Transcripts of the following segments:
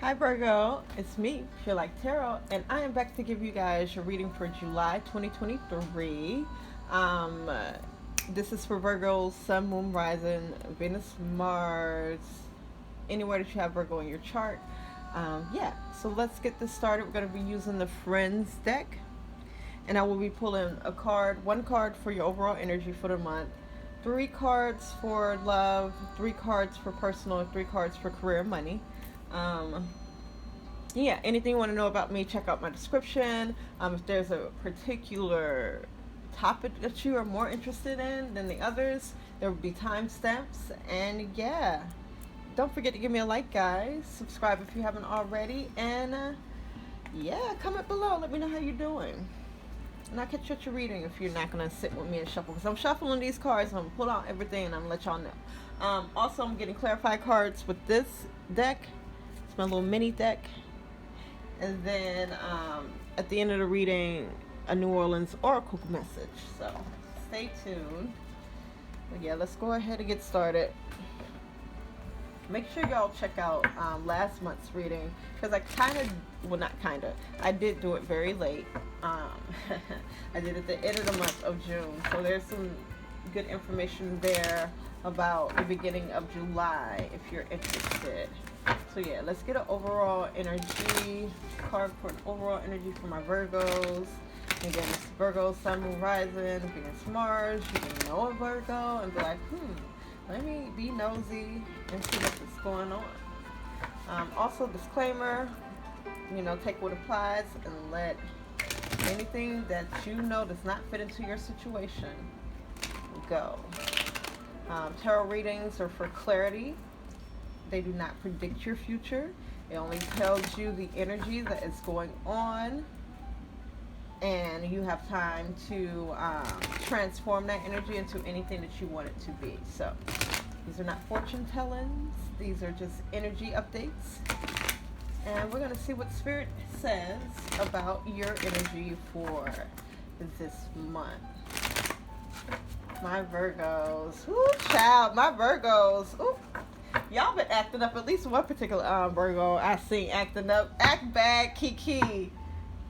Hi Virgo, it's me, PureLightTarot, and I am back to give you guys your reading for July 2023. Um, uh, this is for Virgo, Sun, Moon, Rising, Venus, Mars, anywhere that you have Virgo in your chart. Yeah, so let's get this started. We're going to be using the Friends deck, and I will be pulling one card for your overall energy for the month, 3 cards for love, 3 cards for personal, and 3 cards for career and money. Um, yeah, anything you want to know about me, check out my description. If there's a particular topic that you are more interested in than the others, there will be timestamps. And yeah, don't forget to give me a like, guys. Subscribe if you haven't already. And yeah, comment below. Let me know how you're doing. And I'll catch you at your reading if you're not going to sit with me and shuffle. Because I'm shuffling these cards. I'm going to pull out everything and I'm going to let y'all know. Also, I'm getting clarified cards with this deck. It's my little mini deck. And then at the end of the reading, a New Orleans Oracle message. So stay tuned. But yeah, let's go ahead and get started. Make sure y'all check out last month's reading, because I did do it very late. I did it at the end of the month of June. So there's some good information there about the beginning of July if you're interested. So yeah, let's get an overall energy card for an overall energy for my Virgos. Again, it's Virgo, Sun, Moon, Rising, Venus, Mars. You can know a Virgo and be like, let me be nosy and see what's going on. Also, disclaimer, take what applies and let anything that you know does not fit into your situation go. Tarot readings are for clarity. They do not predict your future. It only tells you the energy that is going on, and you have time to transform that energy into anything that you want it to be. So these are not fortune tellings. These are just energy updates. And we're going to see what Spirit says about your energy for this month. My Virgos. Ooh, child. My Virgos. Ooh. Y'all been acting up. At least one particular Virgo I seen acting up. Act bad, Kiki.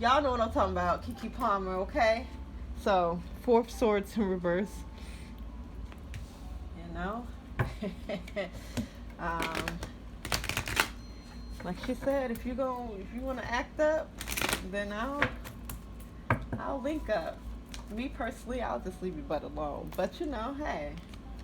Y'all know what I'm talking about. Kiki Palmer, okay? So, 4 of Swords in reverse. Like she said, if you want to act up, then I'll link up. Me personally, I'll just leave your butt alone. But hey,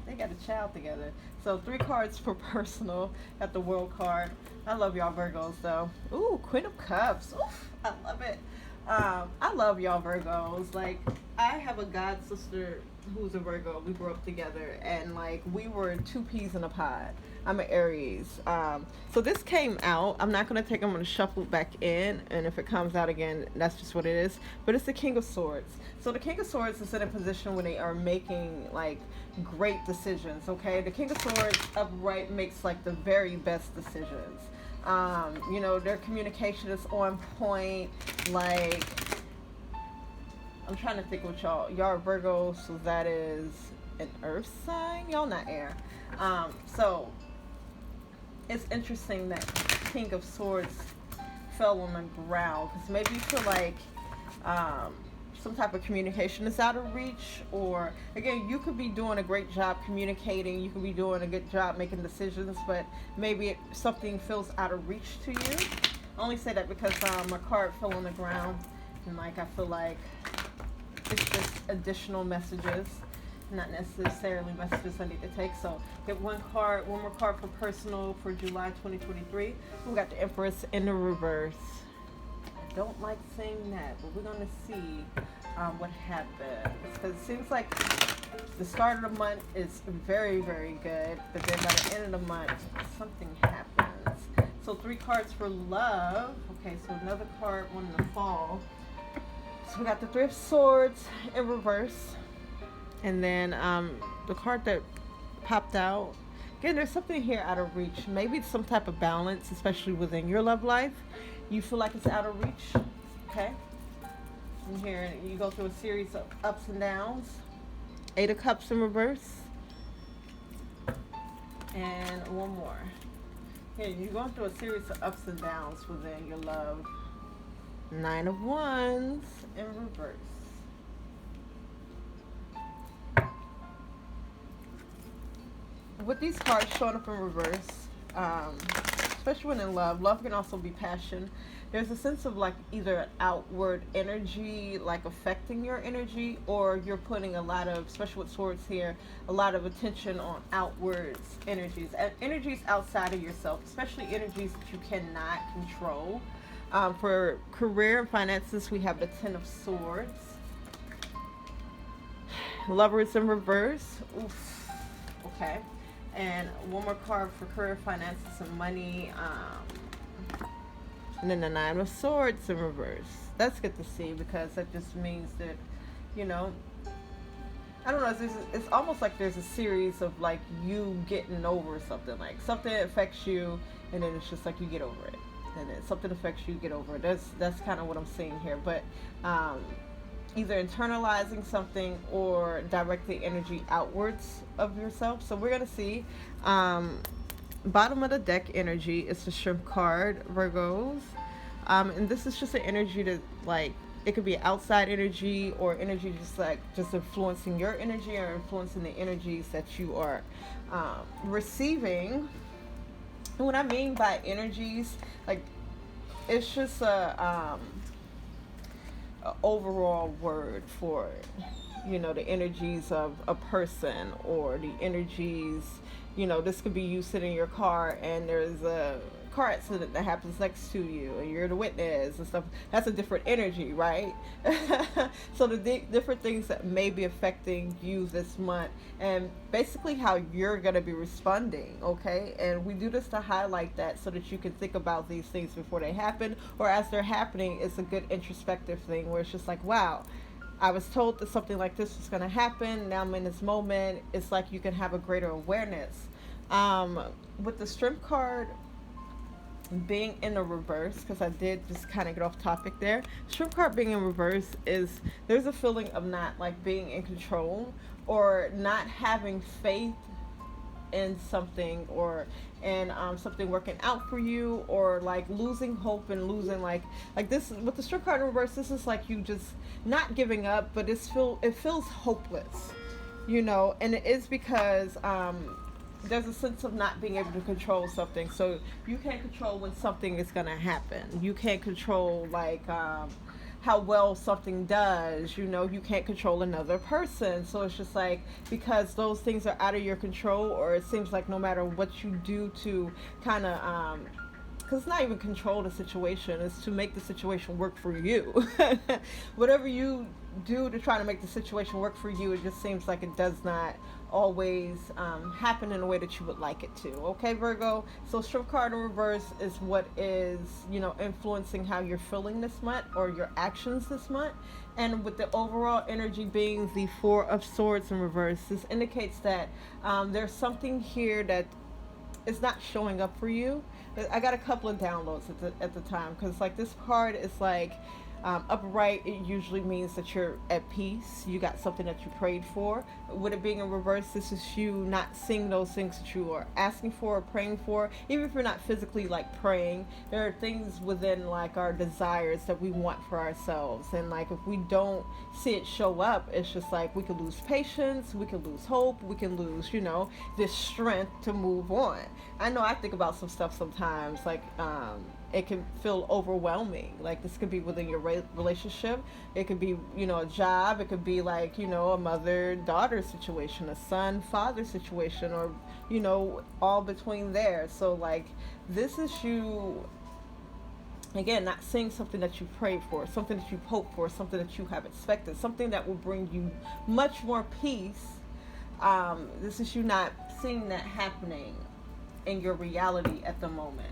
they got a child together. So 3 cards for personal at the World card. I love y'all Virgos though. Ooh, Queen of Cups. Oof, I love it. I love y'all Virgos. Like, I have a god sister who's a Virgo. We grew up together, and like we were 2 peas in a pod. I'm an Aries. So this came out. I'm not gonna take. I'm gonna shuffle it back in, and if it comes out again, that's just what it is. But it's the King of Swords. So the King of Swords is in a position when they are making like great decisions. Okay, the King of Swords upright makes like the very best decisions. Their communication is on point. Like, I'm trying to think what y'all are Virgos, so that is an earth sign. Y'all not air. So it's interesting that King of Swords fell on the ground, because maybe you feel like some type of communication is out of reach, or again, you could be doing a great job communicating, you could be doing a good job making decisions, but maybe something feels out of reach to you. I only say that because my card fell on the ground, and like I feel like it's just additional messages, not necessarily messages I need to take. So get one more card for personal for July 2023. We got the Empress in the reverse. I don't like saying that, but we're going to see what happens, because it seems like the start of the month is very, very good, but then by the end of the month something happens. So 3 cards for love. Okay, so another card wanting to fall. So we got the 3 of Swords in reverse, and then the card that popped out. Again, there's something here out of reach. Maybe it's some type of balance, especially within your love life. You feel like it's out of reach, okay? And here you go through a series of ups and downs. 8 of Cups in reverse. And one more. Yeah, you're going through a series of ups and downs within your love. Nine of Wands in reverse. With these cards showing up in reverse, especially when in love, love can also be passion. There's a sense of like either outward energy, like affecting your energy, or you're putting a lot of, especially with swords here, a lot of attention on outwards energies, and energies outside of yourself, especially energies that you cannot control. For career and finances, we have the Ten of Swords. Lovers in reverse. Oof. Okay. And one more card for career, finances, and money. And then the Nine of Swords in reverse. That's good to see, because that just means that, you know, I don't know, it's almost like there's a series of like you getting over something. Like something affects you, and then it's just like you get over it. And then something affects you, get over it. That's kind of what I'm seeing here. But either internalizing something or directing energy outwards of yourself. So we're going to see bottom of the deck energy is the Shrimp card, Virgos. And this is just an energy that, like, it could be outside energy or energy just influencing your energy or influencing the energies that you are receiving. And what I mean by energies, like, it's just a overall word for, you know, the energies of a person, or the energies, you know, this could be you sitting in your car and there's a car accident that happens next to you and you're the witness and stuff. That's a different energy, right? So the different things that may be affecting you this month, and basically how you're going to be responding, okay? And we do this to highlight that so that you can think about these things before they happen, or as they're happening. It's a good introspective thing where it's just like, wow, I was told that something like this was going to happen. Now I'm in this moment. It's like you can have a greater awareness. With the Strength card being in the reverse, because I did just kind of get off topic there. Strength card being in reverse is, there's a feeling of not like being in control, or not having faith in something, or in something working out for you, or like losing hope and losing like this with the Strength card in reverse. This is like you just not giving up, but it feels hopeless, you know. And it is because there's a sense of not being able to control something. So you can't control when something is going to happen. You can't control like how well something does, you know. You can't control another person. So it's just like, because those things are out of your control, or it seems like no matter what you do to kind of because it's not even control the situation, it's to make the situation work for you. Whatever you do to try to make the situation work for you, it just seems like it does not always happen in a way that you would like it to. Okay, Virgo? So Strength card in reverse is what is, you know, influencing how you're feeling this month, or your actions this month. And with the overall energy being the Four of Swords in reverse, this indicates that there's something here that is not showing up for you. I got a couple of downloads at the time, because like this card is like upright. It usually means that you're at peace. You got something that you prayed for. With it being in reverse, this is you not seeing those things that you are asking for or praying for. Even if you're not physically like praying, there are things within like our desires that we want for ourselves, and like if we don't see it show up, it's just like we could lose patience, we could lose hope, we can lose, you know, this strength to move on. I know I think about some stuff sometimes, like it can feel overwhelming. Like this could be within your relationship. It could be, you know, a job. It could be like, you know, a mother-daughter situation, a son-father situation, or, you know, all between there. So like this is you, again, not seeing something that you prayed for, something that you hoped for, something that you have expected, something that will bring you much more peace. This is you not seeing that happening in your reality at the moment.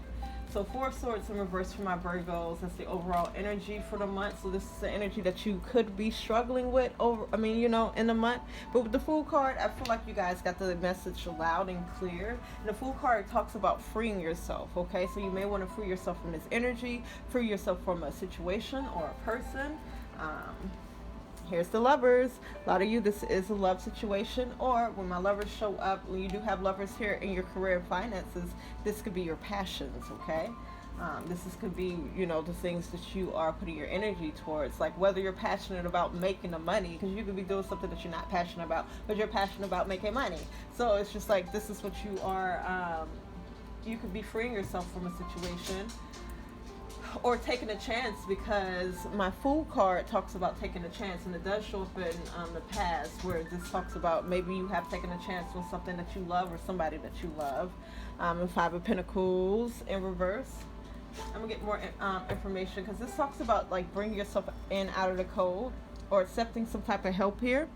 So Four of Swords in reverse for my Virgos. That's the overall energy for the month. So this is the energy that you could be struggling with in the month. But with the Fool card, I feel like you guys got the message loud and clear. And the Fool card talks about freeing yourself, okay? So you may want to free yourself from this energy, free yourself from a situation or a person. Here's the lovers. A lot of you, this is a love situation, or when my lovers show up, when you do have lovers here in your career and finances, this could be your passions, okay? Could be, the things that you are putting your energy towards, like whether you're passionate about making the money, because you could be doing something that you're not passionate about, but you're passionate about making money. So it's just like, this is what you are, you could be freeing yourself from a situation or taking a chance, because my Fool card talks about taking a chance, and it does show up in the past where this talks about maybe you have taken a chance on something that you love or somebody that you love. And Five of Pentacles in reverse. I'm gonna get more information, because this talks about like bringing yourself in out of the cold or accepting some type of help here.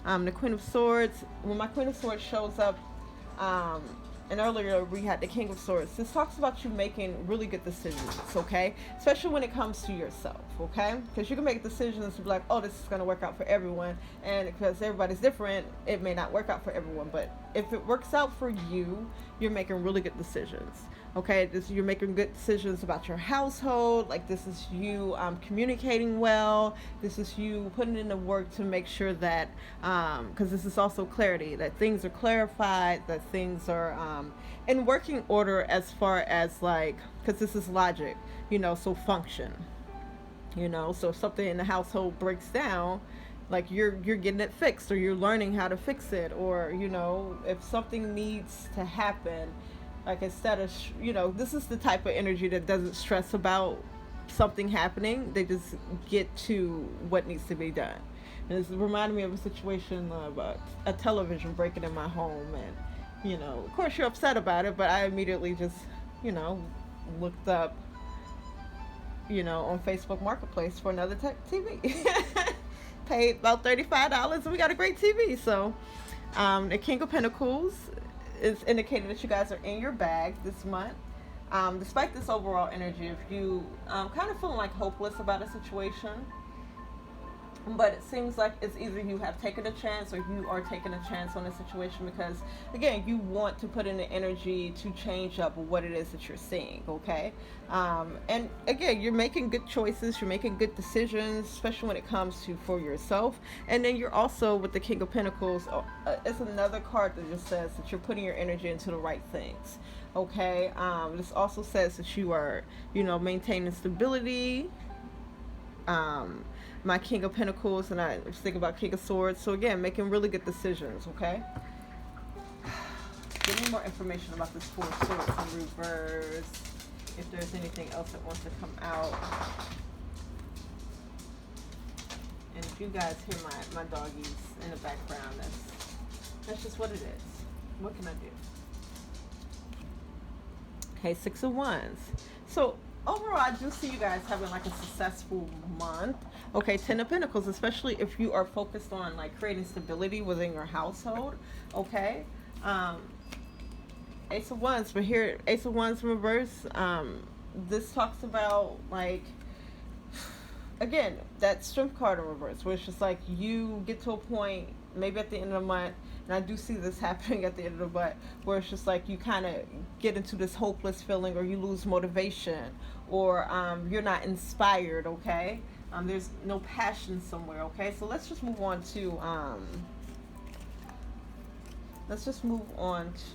The Queen of Swords. When my Queen of Swords shows up, and earlier we had the King of Swords. This talks about you making really good decisions, okay? Especially when it comes to yourself, okay? Because you can make decisions to be like, oh, this is going to work out for everyone. And because everybody's different, it may not work out for everyone. But if it works out for you, you're making really good decisions, okay? You're making good decisions about your household. Like, this is you communicating well. This is you putting in the work to make sure that, because this is also clarity, that things are clarified, that things are in working order, as far as like, because this is logic, so function, so if something in the household breaks down, like you're getting it fixed, or you're learning how to fix it, or if something needs to happen, like instead of this is the type of energy that doesn't stress about something happening. They just get to what needs to be done. And this reminded me of a situation of a television breaking in my home, and of course you're upset about it, but I immediately just looked up on Facebook Marketplace for another TV. Paid about $35 and we got a great TV. So the King of Pentacles is indicating that you guys are in your bag this month. Despite this overall energy, if you kind of feeling like hopeless about a situation, but it seems like it's either you have taken a chance or you are taking a chance on a situation, because again, you want to put in the energy to change up what it is that you're seeing, okay? And again, you're making good choices, you're making good decisions, especially when it comes to for yourself. And then you're also, with the King of Pentacles, it's another card that just says that you're putting your energy into the right things, okay? This also says that you are maintaining stability. My King of Pentacles, and I was thinking about King of Swords. So again, making really good decisions, okay? Give me more information about this Four of Swords in reverse. If there's anything else that wants to come out. And if you guys hear my doggies in the background, that's just what it is. What can I do? Okay, Six of Wands. So overall, I do see you guys having like a successful month. Okay, Ten of Pentacles, especially if you are focused on like creating stability within your household. Okay, Ace of Wands, but here Ace of Wands in reverse. This talks about like, again, that Strength card in reverse, where it's just like you get to a point maybe at the end of the month, and I do see this happening at the end of the month, where it's just like you kind of get into this hopeless feeling, or you lose motivation, or you're not inspired, okay? There's no passion somewhere, okay? So let's just move on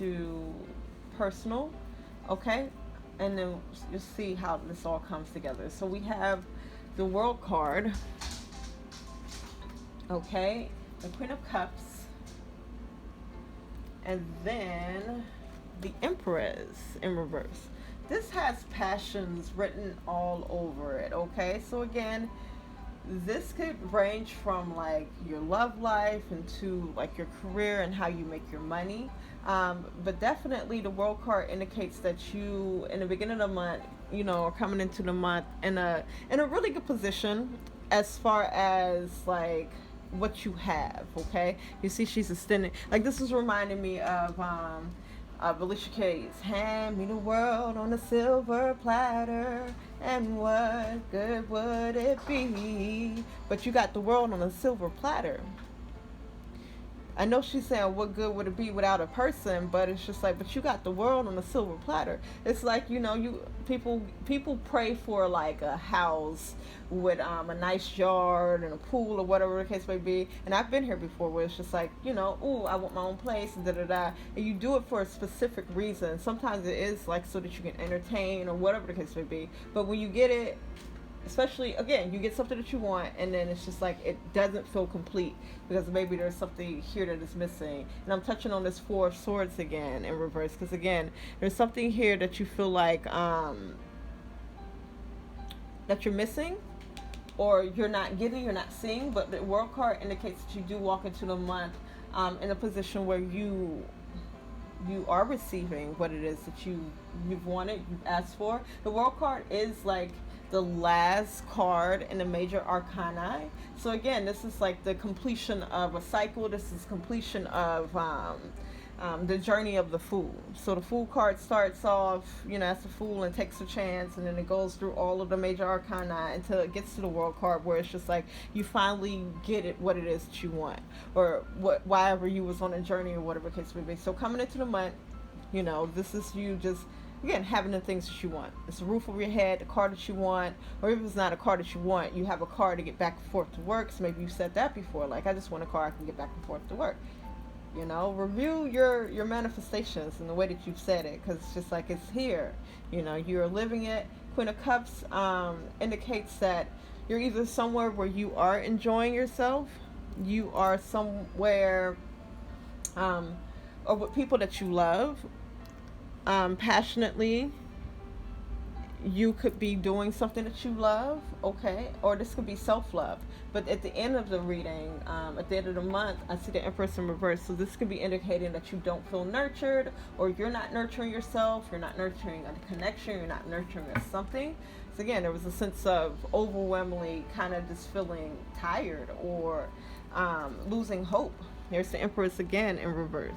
to personal, okay? And then you'll see how this all comes together. So we have the World card, okay? The Queen of Cups, and then the Empress in reverse. This has passions written all over it, okay? So again, this could range from like your love life into like your career and how you make your money. But definitely the World card indicates that you, in the beginning of the month, are coming into the month in a really good position as far as like what you have, okay? You see she's extending, like this is reminding me of Alicia Keys, hand me the world on a silver platter, and what good would it be? But you got the world on a silver platter. I know she's saying what good would it be without a person, but it's just like, but you got the world on a silver platter. It's like, you know, you people pray for like a house with a nice yard and a pool or whatever the case may be. And I've been here before where it's just like, you know, ooh, I want my own place and da da da. And you do it for a specific reason. Sometimes it is like so that you can entertain or whatever the case may be. But when you get it, especially again, you get something that you want and then it's just like it doesn't feel complete because maybe there's something here that is missing. And I'm touching on this Four of Swords again in reverse because again, there's something here that you feel like that you're missing or you're not getting, you're not seeing. But the World card indicates that you do walk into the month in a position where you are receiving what it is that you've wanted, you've asked for. The World card is like the last card in the major arcana. So again, this is like the completion of a cycle. This is completion of the journey of the Fool. So the Fool card starts off, you know, as the Fool and takes a chance, and then it goes through all of the major arcana until it gets to the World card, where it's just like you finally get it, what it is that you want, or whatever you was on a journey or whatever the case may be. So coming into the month, you know, this is you just again having the things that you want. It's the roof over your head, the car that you want, or if it's not a car that you want, you have a car to get back and forth to work. So maybe you said that before, like I just want a car I can get back and forth to work. You know, review your manifestations and the way that you've said it, because it's just like it's here. You know, you're living it. Queen of Cups indicates that you're either somewhere where you are enjoying yourself, you are somewhere or with people that you love passionately. You could be doing something that you love, okay, or this could be self-love. But at the end of the reading, at the end of the month, I see the Empress in reverse. So this could be indicating that you don't feel nurtured, or you're not nurturing yourself, you're not nurturing a connection, you're not nurturing a something. So again, there was a sense of overwhelmingly kind of just feeling tired or losing hope. There's the Empress again in reverse.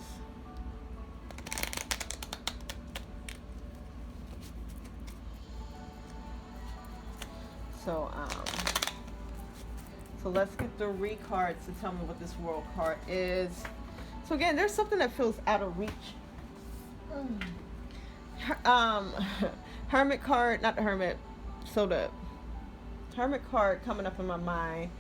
So let's get the cards to tell me what this World card is. So again, there's something that feels out of reach. Hermit card, not the Hermit. So the Hermit card coming up in my mind.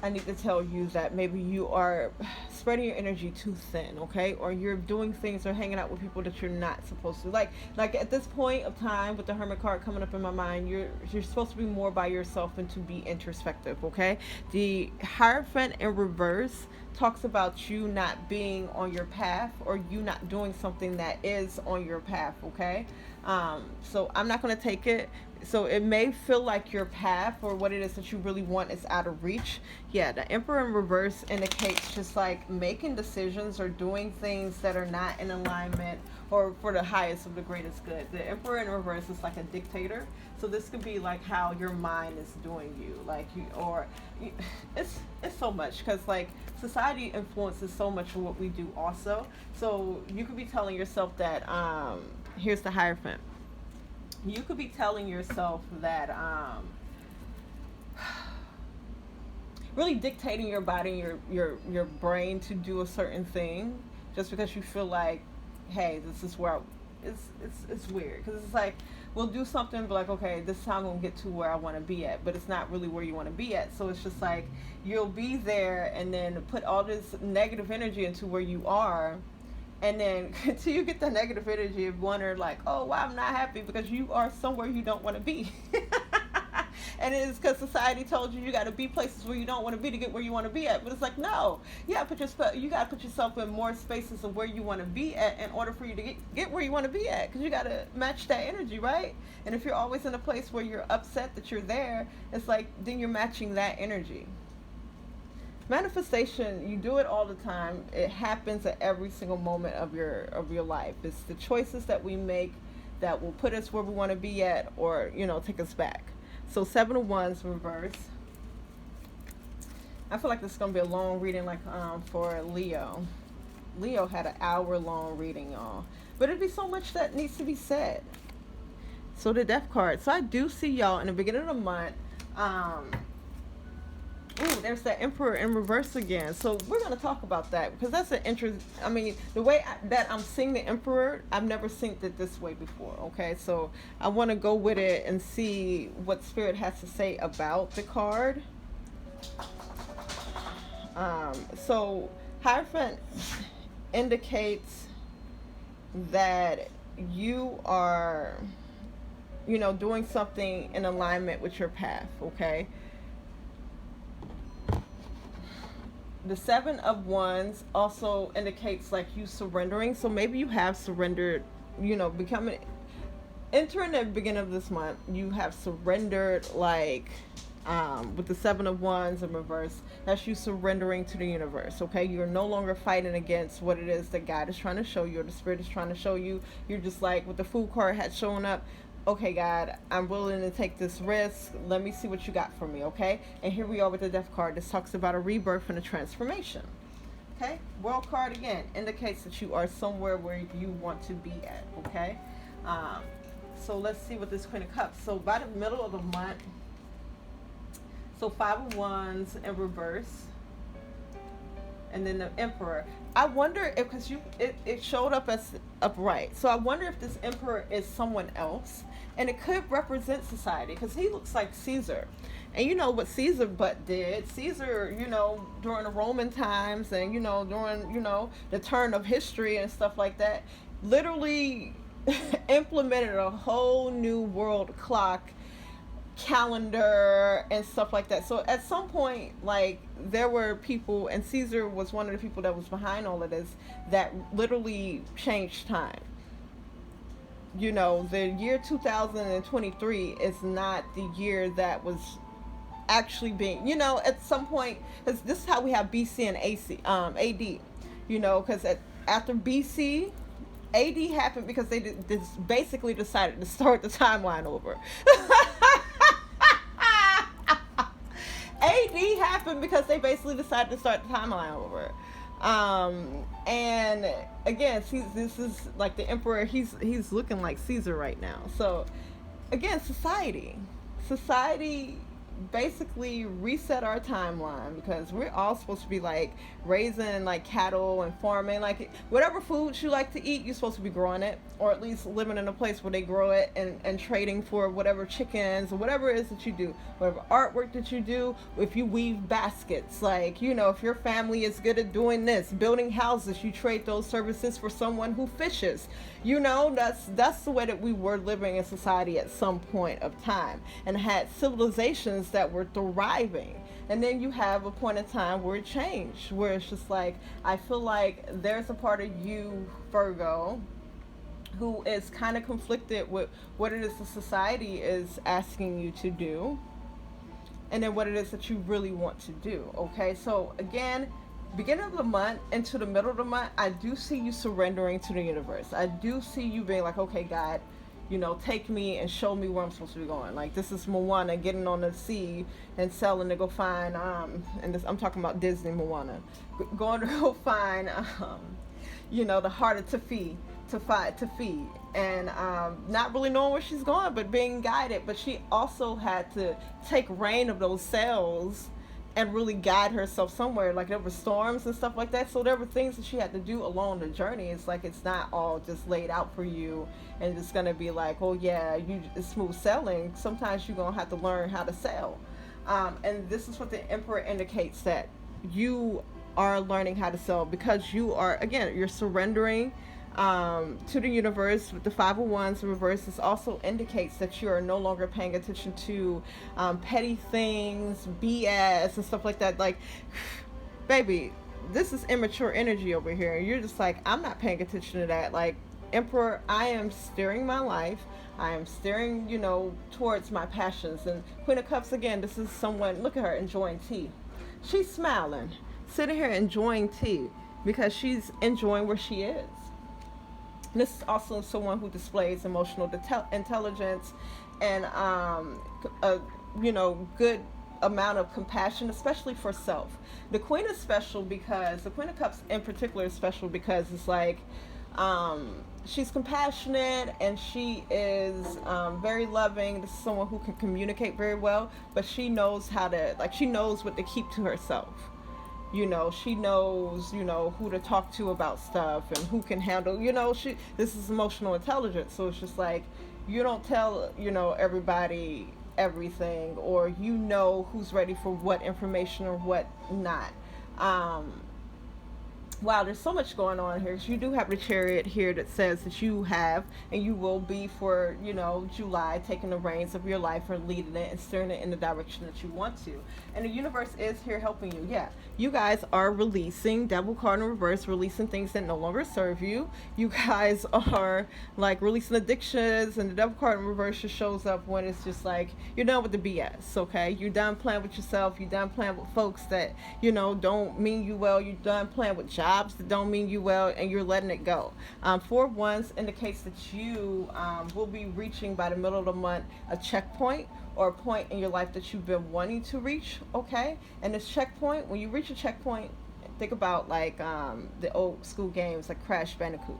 I need to tell you that maybe you are spreading your energy too thin, okay? Or you're doing things or hanging out with people that you're not supposed to. Like at this point of time with the Hermit card coming up in my mind, you're supposed to be more by yourself and to be introspective, okay? The Hierophant in reverse talks about you not being on your path or you not doing something that is on your path, okay? So I'm not going to take it. So it may feel like your path or what it is that you really want is out of reach. Yeah, the Emperor in reverse indicates just like making decisions or doing things that are not in alignment or for the highest of the greatest good. The Emperor in reverse is like a dictator. So this could be like how your mind is doing you, like it's so much because like society influences so much of what we do also. So you could be telling yourself that here's the Hierophant. You could be telling yourself that really dictating your body, your brain to do a certain thing, just because you feel like, hey, this is where it's weird because it's like we'll do something, but like, okay, this time I'm gonna get to where I want to be at, but it's not really where you want to be at. So it's just like you'll be there and then put all this negative energy into where you are. And then until you get the negative energy of wonder like, oh, why I'm not happy because you are somewhere you don't want to be. And it is because society told you got to be places where you don't want to be to get where you want to be at. But it's like, no, you got to put yourself in more spaces of where you want to be at in order for you to get where you want to be at. Because you got to match that energy, right? And if you're always in a place where you're upset that you're there, it's like then you're matching that energy. Manifestation, you do it all the time. It happens at every single moment of your life. It's the choices that we make that will put us where we want to be at or, take us back. So 7 of Wands reverse. I feel like this is going to be a long reading like for Leo. Leo had an hour-long reading, y'all. But it'd be so much that needs to be said. So the Death card. So I do see y'all in the beginning of the month. Ooh, there's that Emperor in reverse again. So we're going to talk about that because that's an interest. I mean, the way that I'm seeing the Emperor, I've never seen it this way before. Okay, so I want to go with it and see what Spirit has to say about the card. So Hierophant indicates that you are, doing something in alignment with your path. Okay. The Seven of Wands also indicates like you surrendering. So maybe you have surrendered, becoming, entering the beginning of this month, you have surrendered like, with the Seven of Wands in reverse, that's you surrendering to the universe. Okay, you're no longer fighting against what it is that God is trying to show you or the Spirit is trying to show you. You're just like, with the Fool card had shown up, okay, God, I'm willing to take this risk. Let me see what you got for me, okay? And here we are with the Death card. This talks about a rebirth and a transformation. Okay, World card again indicates that you are somewhere where you want to be at. Okay, so let's see what this Queen of Cups. So by the middle of the month, so Five of Wands in reverse, and then the Emperor. I wonder if, because it showed up as upright, so I wonder if this Emperor is someone else, and it could represent society because he looks like Caesar. And you know what Caesar did. Caesar, during the Roman times and, during, the turn of history and stuff like that, literally implemented a whole new world clock, calendar and stuff like that. So at some point, like, there were people, and Caesar was one of the people that was behind all of this, that literally changed time. The year 2023 is not the year that was actually being, at some point, because this is how we have BC and AD, because after BC, AD happened because they basically decided to start the timeline over. AD happened because they basically decided to start the timeline over. And again, this is like the Emperor. He's looking like Caesar right now. So again, society basically reset our timeline, because we're all supposed to be like raising like cattle and farming, like whatever foods you like to eat, you're supposed to be growing it, or at least living in a place where they grow it, and trading for whatever chickens or whatever it is that you do, whatever artwork that you do. If you weave baskets, like, if your family is good at doing this, building houses, you trade those services for someone who fishes. That's the way that we were living in society at some point of time, and had civilizations that were thriving. And then you have a point in time where it changed, where it's just like, I feel like there's a part of you, Virgo, who is kind of conflicted with what it is the society is asking you to do, and then what it is that you really want to do. Okay, so again, beginning of the month into the middle of the month, I do see you surrendering to the universe. I do see you being like, okay, God, take me and show me where I'm supposed to be going. Like, this is Moana getting on the sea and sailing to go find, and this, I'm talking about Disney Moana, going to go find, the heart of Tafi, to feed, and not really knowing where she's going, but being guided. But she also had to take reign of those sails and really guide herself somewhere. Like, there were storms and stuff like that, so there were things that she had to do along the journey. It's like, it's not all just laid out for you and it's gonna be like, oh yeah, it's smooth sailing. Sometimes you're gonna have to learn how to sail, and this is what the Emperor indicates, that you are learning how to sail, because you are, again, you're surrendering to the universe. With the Five of Wands in reverse, this also indicates that you are no longer paying attention to petty things, BS and stuff like that. Like, baby, this is immature energy over here. You're just like, I'm not paying attention to that. Like, Emperor, I am steering my life. I am steering, towards my passions. And Queen of Cups, again, this is someone, look at her enjoying tea. She's smiling, sitting here enjoying tea, because she's enjoying where she is. This is also someone who displays emotional intelligence and a good amount of compassion, especially for self. The Queen is special because the Queen of Cups in particular is special because it's like, She's compassionate, and she is very loving. This is someone who can communicate very well, but she knows how to, like, she knows what to keep to herself. She knows, who to talk to about stuff and who can handle, this is emotional intelligence. So it's just like, you don't tell, everybody everything, or who's ready for what information or what not. Wow, there's so much going on here. So you do have the Chariot here that says that you have and you will be for, July, taking the reins of your life and leading it and steering it in the direction that you want to. And the universe is here helping you. Yeah, you guys are releasing, Devil card in reverse, releasing things that no longer serve you. You guys are like releasing addictions, and the Devil card in reverse just shows up when it's just like you're done with the BS, okay? You're done playing with yourself. You're done playing with folks that, don't mean you well. You're done playing with jobs that don't mean you well, and you're letting it go. 4 of Wands indicates that you will be reaching by the middle of the month a checkpoint or a point in your life that you've been wanting to reach, okay? And this checkpoint, when you reach a checkpoint, think about like the old school games like Crash Bandicoot.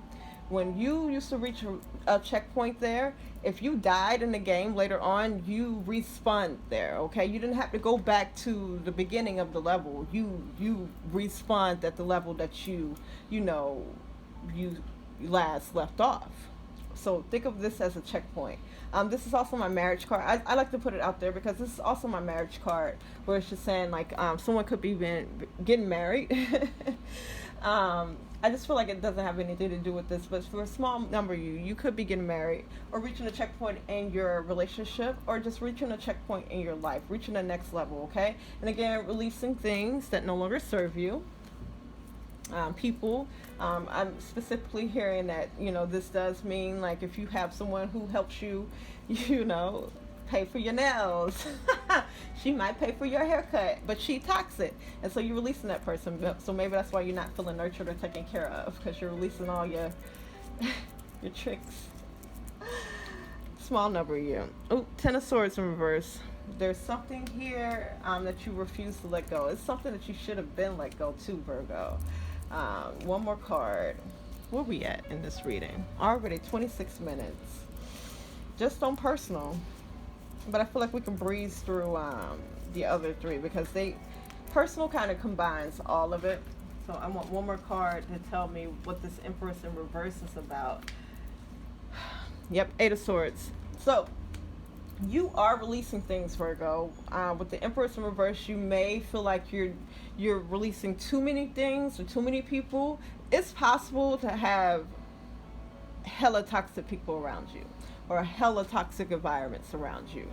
When you used to reach a checkpoint there, if you died in the game later on, you respawned there, okay? You didn't have to go back to the beginning of the level. You respawned at the level that you last left off. So think of this as a checkpoint. This is also my marriage card. I like to put it out there because this is also my marriage card, where it's just saying like someone could be getting married. I just feel like it doesn't have anything to do with this, but for a small number of you could be getting married or reaching a checkpoint in your relationship, or just reaching a checkpoint in your life, reaching the next level, okay? And again, releasing things that no longer serve you. People, I'm specifically hearing that, this does mean like if you have someone who helps you, pay for your nails. She might pay for your haircut, but she toxic, and so you're releasing that person. So maybe that's why you're not feeling nurtured or taken care of, because you're releasing all your your tricks. Small number of you. Oh, 10 of Swords in reverse. There's something here that you refuse to let go. It's something that you should have been let go to, Virgo. One more card. Where we at in this reading? Already 26 minutes. Just on personal. But I feel like we can breeze through the other 3, because personal kind of combines all of it. So I want one more card to tell me what this Empress in reverse is about. Yep, 8 of Swords. So you are releasing things, Virgo. With the Empress in reverse, you may feel like you're releasing too many things or too many people. It's possible to have hella toxic people around you, or hella toxic environments around you,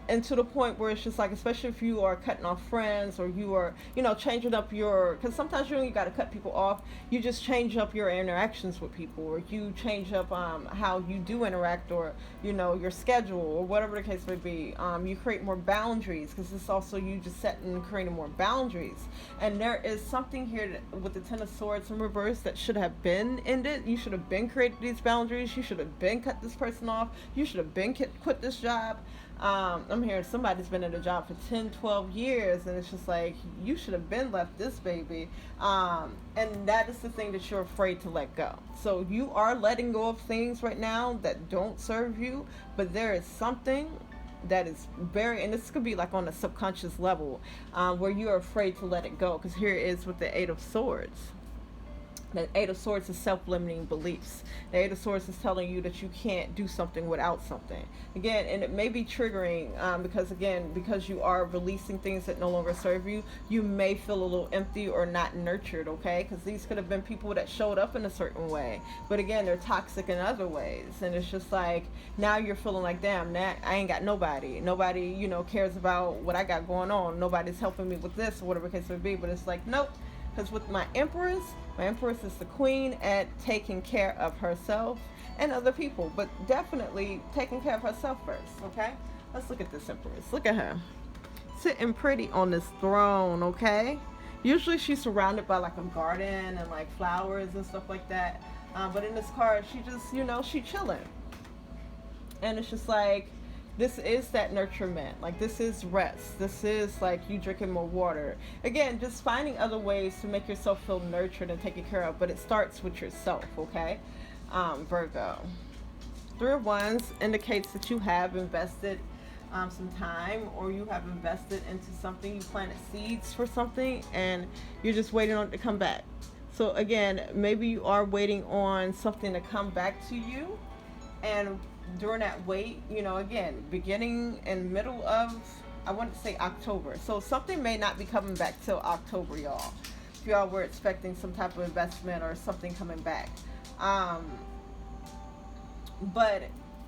and to the point where it's just like, especially if you are cutting off friends, or you are changing up because sometimes you got to cut people off. You just change up your interactions with people, or you change up how you do interact, or your schedule, or whatever the case may be. You create more boundaries, because it's also you just setting and creating more boundaries. And there is something here with the 10 of Swords in reverse that should have been ended. You should have been created these boundaries. You should have been cut this person off. You should have been quit this job. I'm hearing somebody's been in a job for 10, 12 years, and it's just like, you should have been left this baby. And that is the thing that you're afraid to let go. So you are letting go of things right now that don't serve you, but there is something that is and this could be like on a subconscious level, where you're afraid to let it go, because here it is with the 8 of Swords. The 8 of Swords is self-limiting beliefs. The 8 of Swords is telling you that you can't do something without something. Again, and it may be triggering because you are releasing things that no longer serve you. You may feel a little empty or not nurtured, okay? Because these could have been people that showed up in a certain way. But again, they're toxic in other ways. And it's just like, now you're feeling like, damn, I ain't got nobody. Nobody, cares about what I got going on. Nobody's helping me with this, or whatever the case may be. But it's like, nope. Because with my Empress is the queen at taking care of herself and other people, but definitely taking care of herself first, okay? Let's look at this Empress. Look at her. Sitting pretty on this throne, okay? Usually she's surrounded by like a garden and like flowers and stuff like that. But in this card, she just, she chilling. And it's just like, this is that nurturement. Like, this is rest. This is like you drinking more water. Again, just finding other ways to make yourself feel nurtured and taken care of. But it starts with yourself, okay? Virgo. Three of Wands indicates that you have invested some time, or you have invested into something. You planted seeds for something and you're just waiting on it to come back. So again, maybe you are waiting on something to come back to you, and during that wait, you know, again, beginning and middle of, I want to say October. So something may not be coming back till October, y'all. If y'all were expecting some type of investment or something coming back. But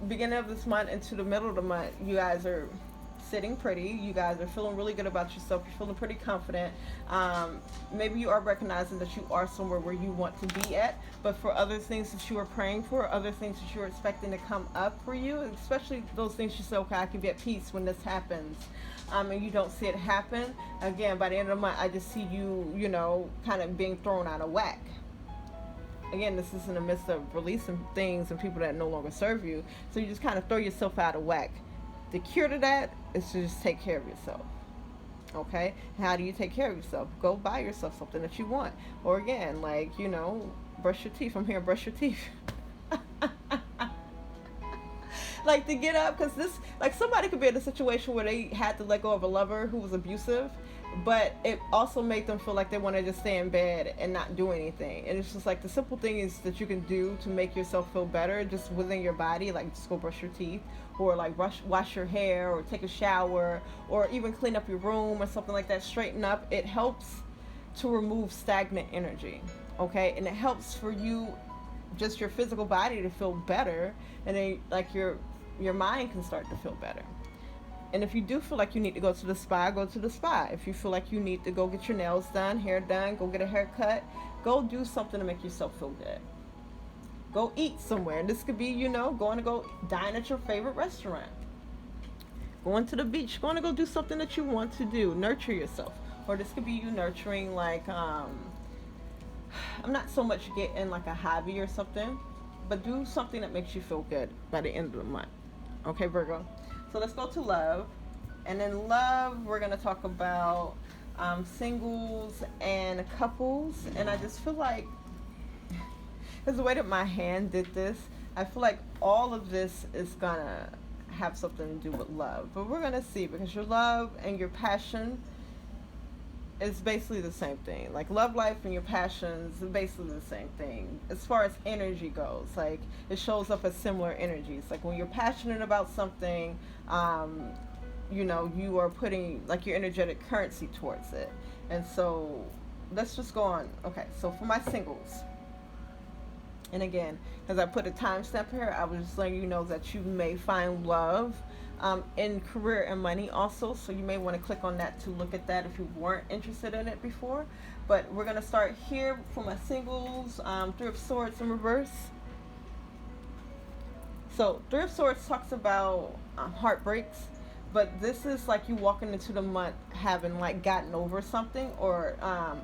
beginning of this month into the middle of the month, you guys are sitting pretty. You guys are feeling really good about yourself. You're feeling pretty confident. Maybe you are recognizing that you are somewhere where you want to be at, but for other things that you are praying for, other things that you're expecting to come up for you, especially those things you say, okay, I can be at peace when this happens, and you don't see it happen, again, by the end of the month, I just see you, you know, kind of being thrown out of whack. Again, this is in the midst of releasing things and people that no longer serve you. So you just kind of throw yourself out of whack. The cure to that is to just take care of yourself. Okay? How do you take care of yourself? Go buy yourself something that you want. Or again, like, you know, brush your teeth. I'm here, brush your teeth. Like, to get up, because this, like, somebody could be in a situation where they had to let go of a lover who was abusive, but it also made them feel like they wanted to stay in bed and not do anything. And it's just like the simple things that you can do to make yourself feel better just within your body, like just go brush your teeth, or like wash your hair, or take a shower, or even clean up your room or something like that, straighten up. It helps to remove stagnant energy, okay? And it helps for you, just your physical body, to feel better, and then like your mind can start to feel better. And if you do feel like you need to go to the spa, go to the spa. If you feel like you need to go get your nails done, hair done, go get a haircut, go do something to make yourself feel good. Go eat somewhere. This could be, you know, going to go dine at your favorite restaurant, going to the beach, going to go do something that you want to do. Nurture yourself. Or this could be you nurturing, like, I'm not so much getting like a hobby or something, but do something that makes you feel good by the end of the month. Okay, Virgo? So let's go to love. And in love, we're going to talk about singles and couples. And I just feel like, because the way that my hand did this, I feel like all of this is going to have something to do with love. But we're going to see, because your love and your passion is basically the same thing. Like, love life and your passions are basically the same thing as far as energy goes. Like, it shows up as similar energies. Like, when you're passionate about something, you know, you are putting like your energetic currency towards it. And so let's just go on. Okay, so for my singles, and again, as I put a timestamp here, I was just letting you know that you may find love in career and money also. So you may want to click on that to look at that if you weren't interested in it before. But we're going to start here for my singles. Three of Swords in reverse. So Three of Swords talks about heartbreaks. But this is like you walking into the month having like gotten over something, or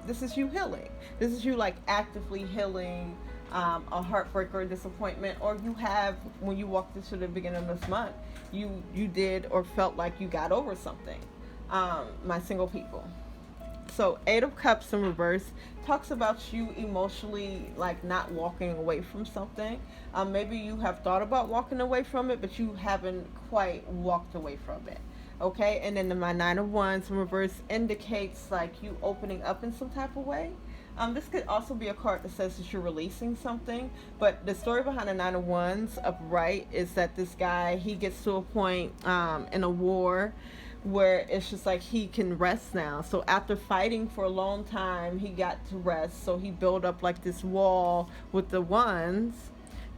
this is you healing. This is you like actively healing a heartbreak or a disappointment, or you have, when you walked into the beginning of this month, you did or felt like you got over something. My single people. So Eight of Cups in reverse talks about you emotionally like not walking away from something. Maybe you have thought about walking away from it, but you haven't quite walked away from it. Okay, and then my Nine of Wands in reverse indicates like you opening up in some type of way. This could also be a card that says that you're releasing something, but the story behind the Nine of Wands upright is that this guy, he gets to a point in a war where it's just like he can rest now. So after fighting for a long time, he got to rest. So he built up like this wall with the wands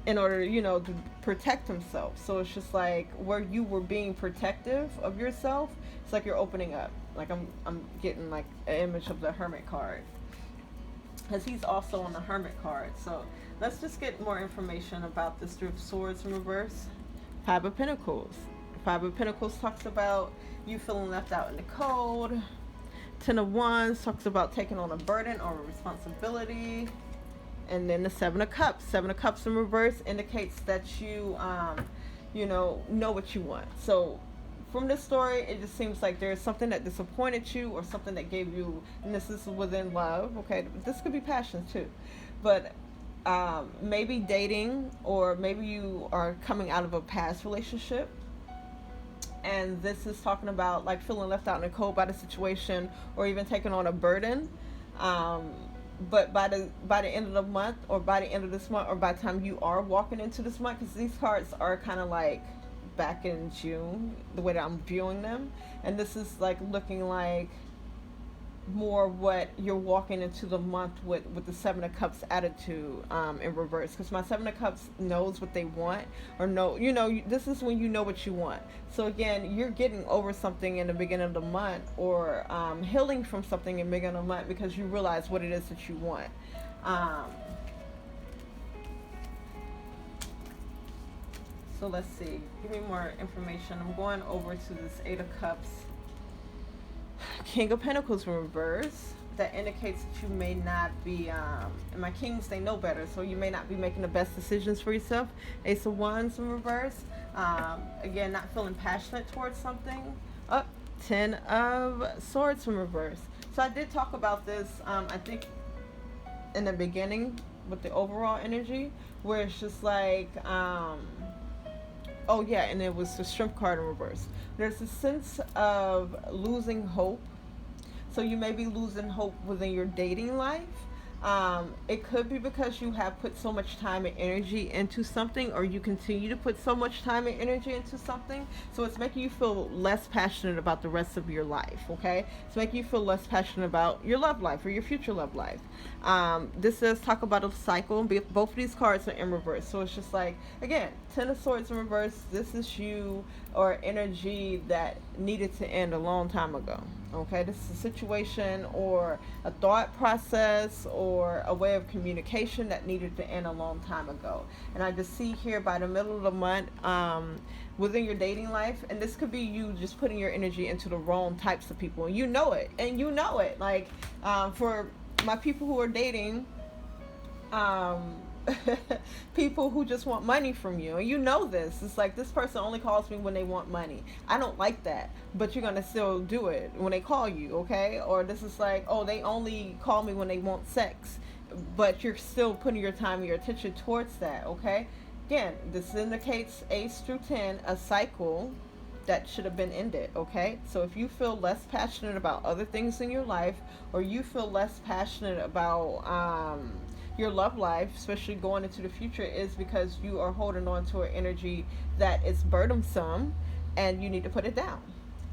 in order, you know, to protect himself. So it's just like where you were being protective of yourself, it's like you're opening up. Like I'm getting like an image of the Hermit card, because he's also on the Hermit card. So let's just get more information about this Three of Swords in reverse. Five of Pentacles. Five of Pentacles talks about you feeling left out in the cold. Ten of Wands talks about taking on a burden or a responsibility. And then the Seven of Cups. Seven of Cups in reverse indicates that you, you know what you want. So from this story, it just seems like there's something that disappointed you or something that gave you, and this is within love, okay? This could be passion too. But maybe dating, or maybe you are coming out of a past relationship, and this is talking about like feeling left out in the cold by the situation, or even taking on a burden. Um, but by the end of the month, or by the end of this month, or by the time you are walking into this month, because these cards are kind of like back in June, the way that I'm viewing them, and this is like looking like more what you're walking into the month with the Seven of Cups attitude in reverse, because my Seven of Cups knows what they want, or know, this is when you know what you want. So again, you're getting over something in the beginning of the month, or healing from something in the beginning of the month, because you realize what it is that you want. So let's see, give me more information. I'm going over to this Eight of Cups, King of Pentacles in reverse. That indicates that you may not be, and my kings, they know better, so you may not be making the best decisions for yourself. Ace of Wands in reverse. Again, not feeling passionate towards something. Up, Ten of Swords in reverse. So I did talk about this, I think, in the beginning with the overall energy, where it's just like, oh yeah, and it was the Strength card in reverse. There's a sense of losing hope. So you may be losing hope within your dating life. It could be because you have put so much time and energy into something, or you continue to put so much time and energy into something. So it's making you feel less passionate about the rest of your life, okay? It's making you feel less passionate about your love life or your future love life. This does talk about a cycle. Both of these cards are in reverse. So it's just like, again, Ten of Swords in reverse. This is you, or energy that needed to end a long time ago. Okay, this is a situation or a thought process or a way of communication that needed to end a long time ago. And I just see here by the middle of the month, within your dating life, and this could be you just putting your energy into the wrong types of people, and you know it, like, for my people who are dating, people who just want money from you, and you know this. It's like, this person only calls me when they want money. I don't like that, but you're gonna still do it when they call you, okay? Or this is like, oh, they only call me when they want sex, but you're still putting your time and your attention towards that, okay? Again, this indicates Ace through 10, a cycle that should have been ended, okay? So if you feel less passionate about other things in your life, or you feel less passionate about your love life, especially going into the future, is because you are holding on to an energy that is burdensome, and you need to put it down.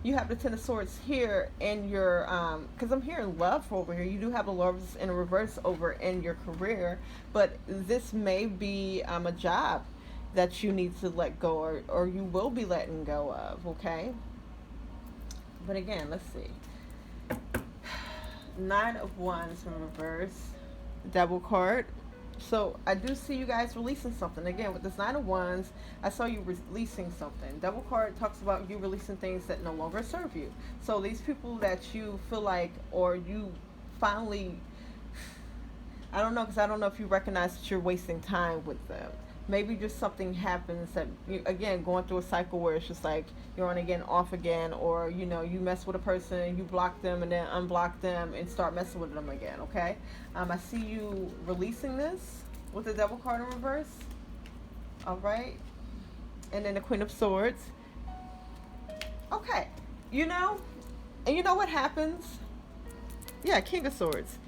You have the Ten of Swords here in your, because I'm hearing love over here. You do have the Lovers in reverse over in your career, but this may be a job that you need to let go, or you will be letting go of, okay? But again, let's see. Nine of Wands in reverse. Devil card. So I do see you guys releasing something. Again, with this Nine of Wands, I saw you releasing something. Devil card talks about you releasing things that no longer serve you. So these people that you feel like, or you finally, I don't know, because I don't know if you recognize that you're wasting time with them. Maybe just something happens that, you, again, going through a cycle where it's just like you're on again, off again, or, you mess with a person, you block them and then unblock them and start messing with them again, okay? I see you releasing this with the Devil card in reverse. All right. And then the Queen of Swords. Okay. And you know what happens? Yeah, King of Swords.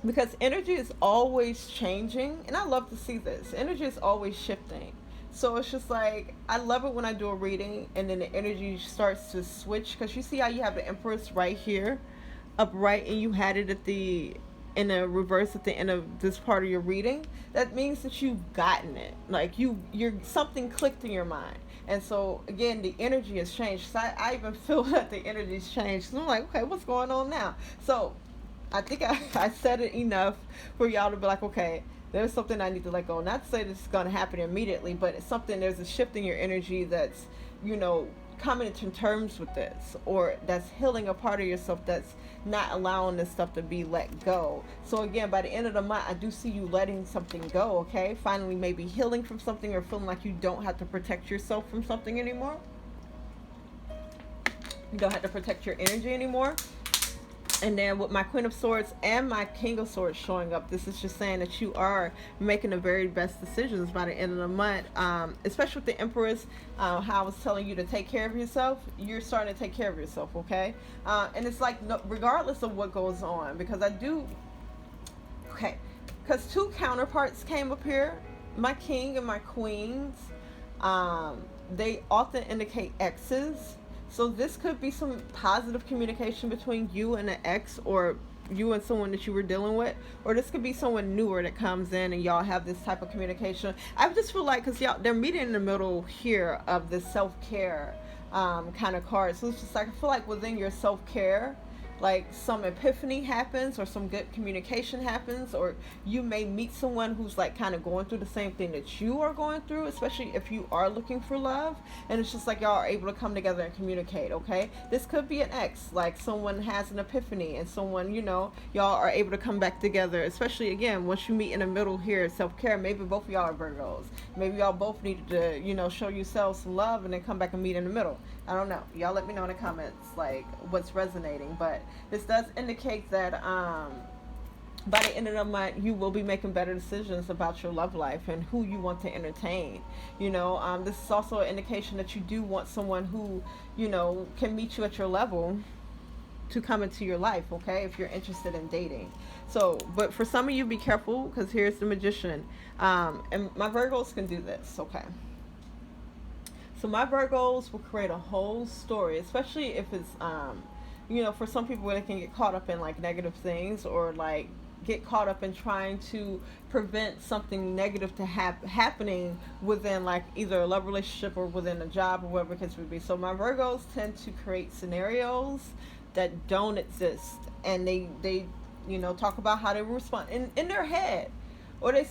Because energy is always changing, and I love to see this. Energy is always shifting. So it's just like, I love it when I do a reading and then the energy starts to switch, because you see how you have the Empress right here, upright, and you had it in a reverse at the end of this part of your reading. That means that you've gotten it. Like you're something clicked in your mind. And so again, the energy has changed. So I even feel that the energy's changed. So I'm like, okay, what's going on now? So I think I said it enough for y'all to be like, okay, there's something I need to let go. Not to say this is going to happen immediately, but it's something, there's a shift in your energy that's, coming to terms with this, or that's healing a part of yourself that's not allowing this stuff to be let go. So again, by the end of the month, I do see you letting something go, okay? Finally, maybe healing from something, or feeling like you don't have to protect yourself from something anymore. You don't have to protect your energy anymore. And then with my Queen of Swords and my King of Swords showing up, this is just saying that you are making the very best decisions by the end of the month. Especially with the Empress, how I was telling you to take care of yourself, you're starting to take care of yourself, okay? And it's like, no, regardless of what goes on, because because two counterparts came up here, my King and my Queens. They often indicate exes. So this could be some positive communication between you and an ex, or you and someone that you were dealing with, or this could be someone newer that comes in and y'all have this type of communication. I just feel like, because y'all, they're meeting in the middle here of the self-care kind of card. So it's just like, I feel like within your self-care, like some epiphany happens, or some good communication happens, or you may meet someone who's like kind of going through the same thing that you are going through, especially if you are looking for love. And it's just like y'all are able to come together and communicate, okay? This could be an ex, like someone has an epiphany, and someone, y'all are able to come back together, especially again once you meet in the middle here, self-care. Maybe both of y'all are Virgos, maybe y'all both need to show yourselves some love and then come back and meet in the middle. I don't know, y'all let me know in the comments like what's resonating. But this does indicate that by the end of the month, you will be making better decisions about your love life and who you want to entertain. This is also an indication that you do want someone who, can meet you at your level to come into your life, okay, if you're interested in dating. So, but for some of you, be careful, because here's the Magician. And my Virgos can do this, okay? So my Virgos will create a whole story, especially if it's, for some people, they can get caught up in like negative things, or like get caught up in trying to prevent something negative to happening within like either a love relationship or within a job or whatever the case would be. So my Virgos tend to create scenarios that don't exist, and they talk about how they respond in their head. Or they'll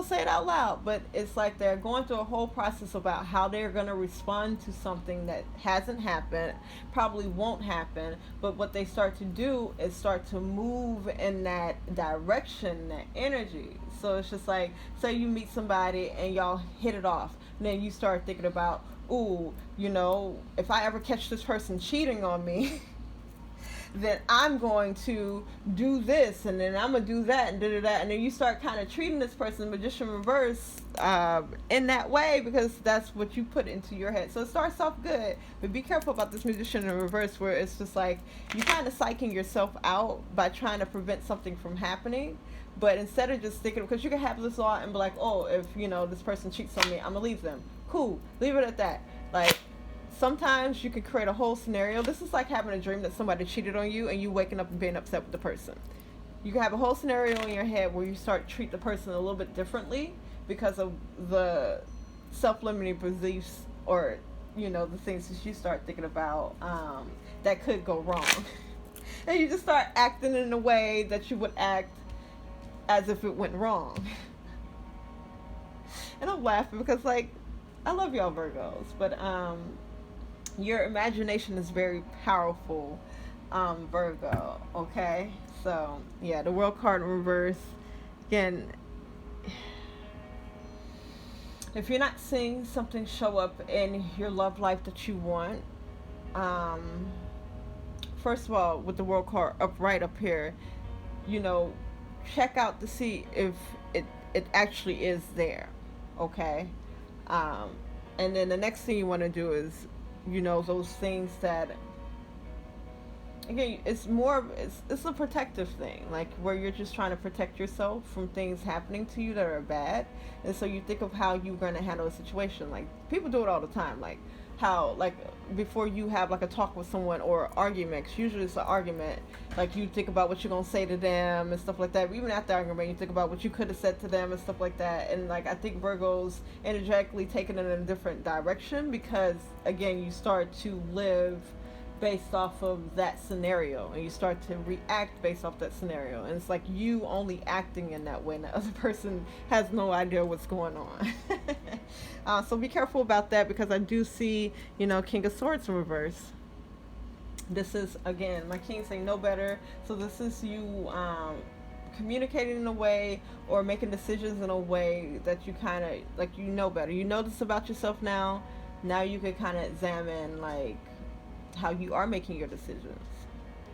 say it out loud, but it's like they're going through a whole process about how they're going to respond to something that hasn't happened, probably won't happen, but what they start to do is start to move in that direction, that energy. So it's just like, say you meet somebody and y'all hit it off, and then you start thinking about, ooh, if I ever catch this person cheating on me, then I'm going to do this, and then I'm going to do that, and da-da-da. And then you start kind of treating this person, Magician reverse, in that way, because that's what you put into your head. So it starts off good, but be careful about this Magician in reverse, where it's just like you kind of psyching yourself out by trying to prevent something from happening. But instead of just thinking, because you can have this thought and be like, oh, if, this person cheats on me, I'm going to leave them. Cool. Leave it at that. Like, sometimes you can create a whole scenario. This is like having a dream that somebody cheated on you and you waking up and being upset with the person. You can have a whole scenario in your head where you start to treat the person a little bit differently because of the self-limiting beliefs, or, the things that you start thinking about that could go wrong. And you just start acting in a way that you would act as if it went wrong. And I'm laughing because, like, I love y'all Virgos, but your imagination is very powerful, Virgo, okay? So, yeah, the World card in reverse. Again, if you're not seeing something show up in your love life that you want, first of all, with the World card right up here, check out to see if it actually is there, okay? And then the next thing you want to do is, those things that, again, it's a protective thing, like where you're just trying to protect yourself from things happening to you that are bad. And so you think of how you're going to handle a situation. Like, people do it all the time, like how, like, before you have like a talk with someone or argument, 'cause usually it's an argument, like you think about what you're going to say to them and stuff like that. But even after argument, you think about what you could have said to them and stuff like that. And like, I think Virgo's energetically taking it in a different direction, because again, you start to live based off of that scenario, and you start to react based off that scenario, and it's like you only acting in that way and the other person has no idea what's going on. So be careful about that, because I do see, King of Swords in reverse. This is, again, my king saying no better. So this is you communicating in a way or making decisions in a way that you kind of like, better. You know this about yourself now. Now you can kind of examine like how you are making your decisions,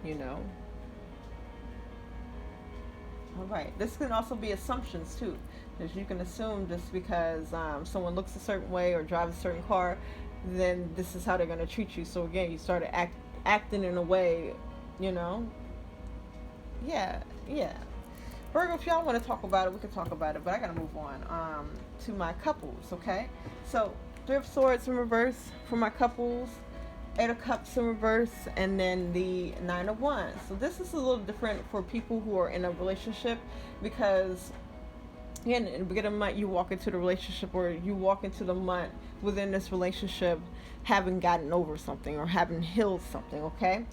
you know. All right. This can also be assumptions too, because you can assume just because someone looks a certain way or drives a certain car, then this is how they're going to treat you. So again, you started acting in a way, you know. Yeah, yeah. Virgo, if y'all want to talk about it, we can talk about it. But I gotta move on to my couples. Okay. So Three of Swords in reverse for my couples. Eight of Cups in reverse, and then the Nine of Wands. So this is a little different for people who are in a relationship, because again, in the beginning of the month, you walk into the relationship, or you walk into the month within this relationship having gotten over something or having healed something, okay?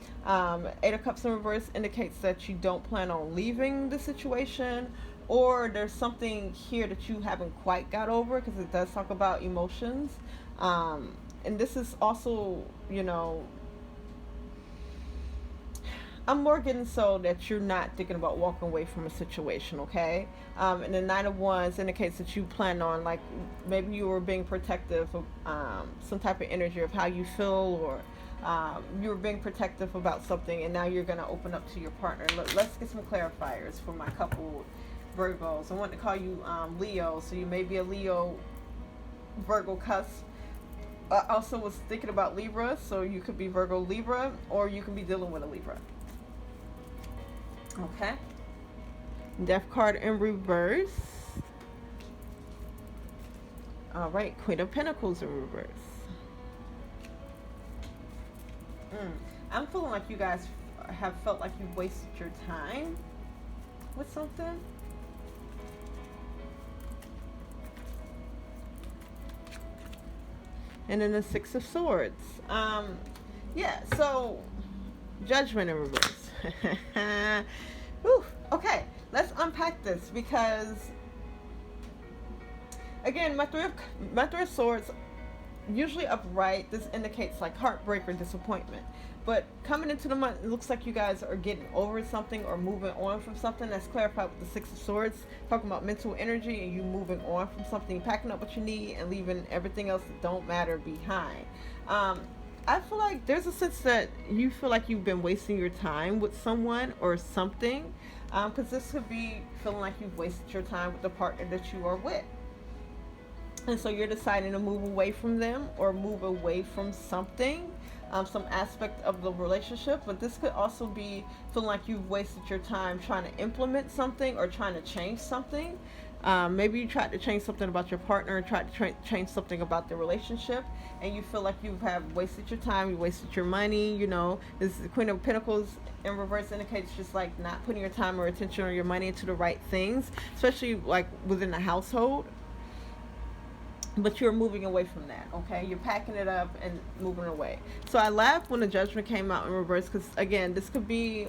Eight of Cups in reverse indicates that you don't plan on leaving the situation, or there's something here that you haven't quite got over, because it does talk about emotions. And this is also, I'm more getting so that you're not thinking about walking away from a situation, okay? And the Nine of Wands indicates that you plan on, like, maybe you were being protective of some type of energy of how you feel, or you were being protective about something, and now you're going to open up to your partner. Let's get some clarifiers for my couple Virgos. I want to call you Leo, so you may be a Leo Virgo cusp. I also was thinking about Libra, so you could be Virgo Libra, or you can be dealing with a Libra. Okay. Death card in reverse. All right, Queen of Pentacles in reverse. I'm feeling like you guys have felt like you've wasted your time with something. And then the Six of Swords. Yeah, so Judgment in reverse. Whew, okay, let's unpack this, because again, my three of Swords, usually upright. This indicates like heartbreak or disappointment. But coming into the month, it looks like you guys are getting over something or moving on from something. That's clarified with the Six of Swords, talking about mental energy and you moving on from something, packing up what you need and leaving everything else that don't matter behind. I feel like there's a sense that you feel like you've been wasting your time with someone or something, because this could be feeling like you've wasted your time with the partner that you are with. And so you're deciding to move away from them or move away from something, some aspect of the relationship. But this could also be feeling like you've wasted your time trying to implement something or trying to change something. Maybe you tried to change something about your partner, and tried to change something about the relationship, and you feel like you have wasted your time, you wasted your money. This is the Queen of Pentacles in reverse indicates just like not putting your time or attention or your money into the right things, especially like within the household. But you're moving away from that, okay? You're packing it up and moving away. So I laughed when the Judgment came out in reverse, because again, this could be,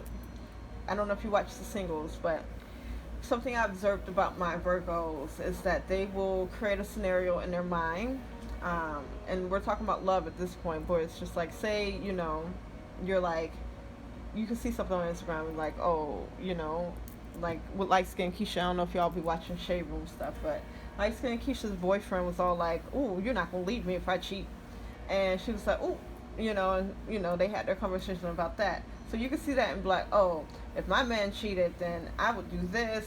I don't know if you watch the singles, but something I observed about my Virgos is that they will create a scenario in their mind, and we're talking about love at this point, but it's just like, say, you're like, you can see something on Instagram and like, oh, like with light skin Keisha, I don't know if y'all be watching Shade Room stuff, but light skin Keisha's boyfriend was all like, oh, you're not gonna leave me if I cheat, and she was like, oh, and they had their conversation about that. So you can see that and be like, oh, if my man cheated, then I would do this,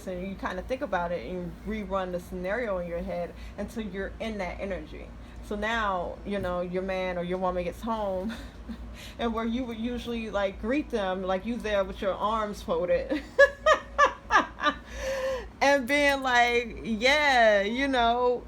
and you kind of think about it and you rerun the scenario in your head until you're in that energy. So now, your man or your woman gets home, and where you would usually like greet them, like you there with your arms folded. And being like, yeah,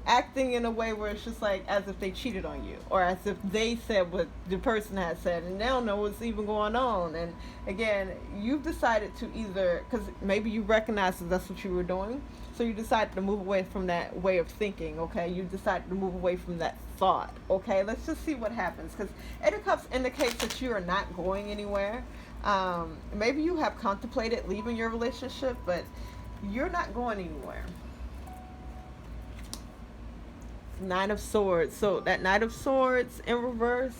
acting in a way where it's just like as if they cheated on you, or as if they said what the person had said, and they don't know what's even going on. And again, you've decided to either, because maybe you recognize that that's what you were doing, so you decided to move away from that way of thinking, okay? You decided to move away from that thought. Okay, let's just see what happens, because Eight of Cups indicates that you are not going anywhere. Maybe you have contemplated leaving your relationship, but you're not going anywhere. Nine of Swords. So that Knight of Swords in reverse,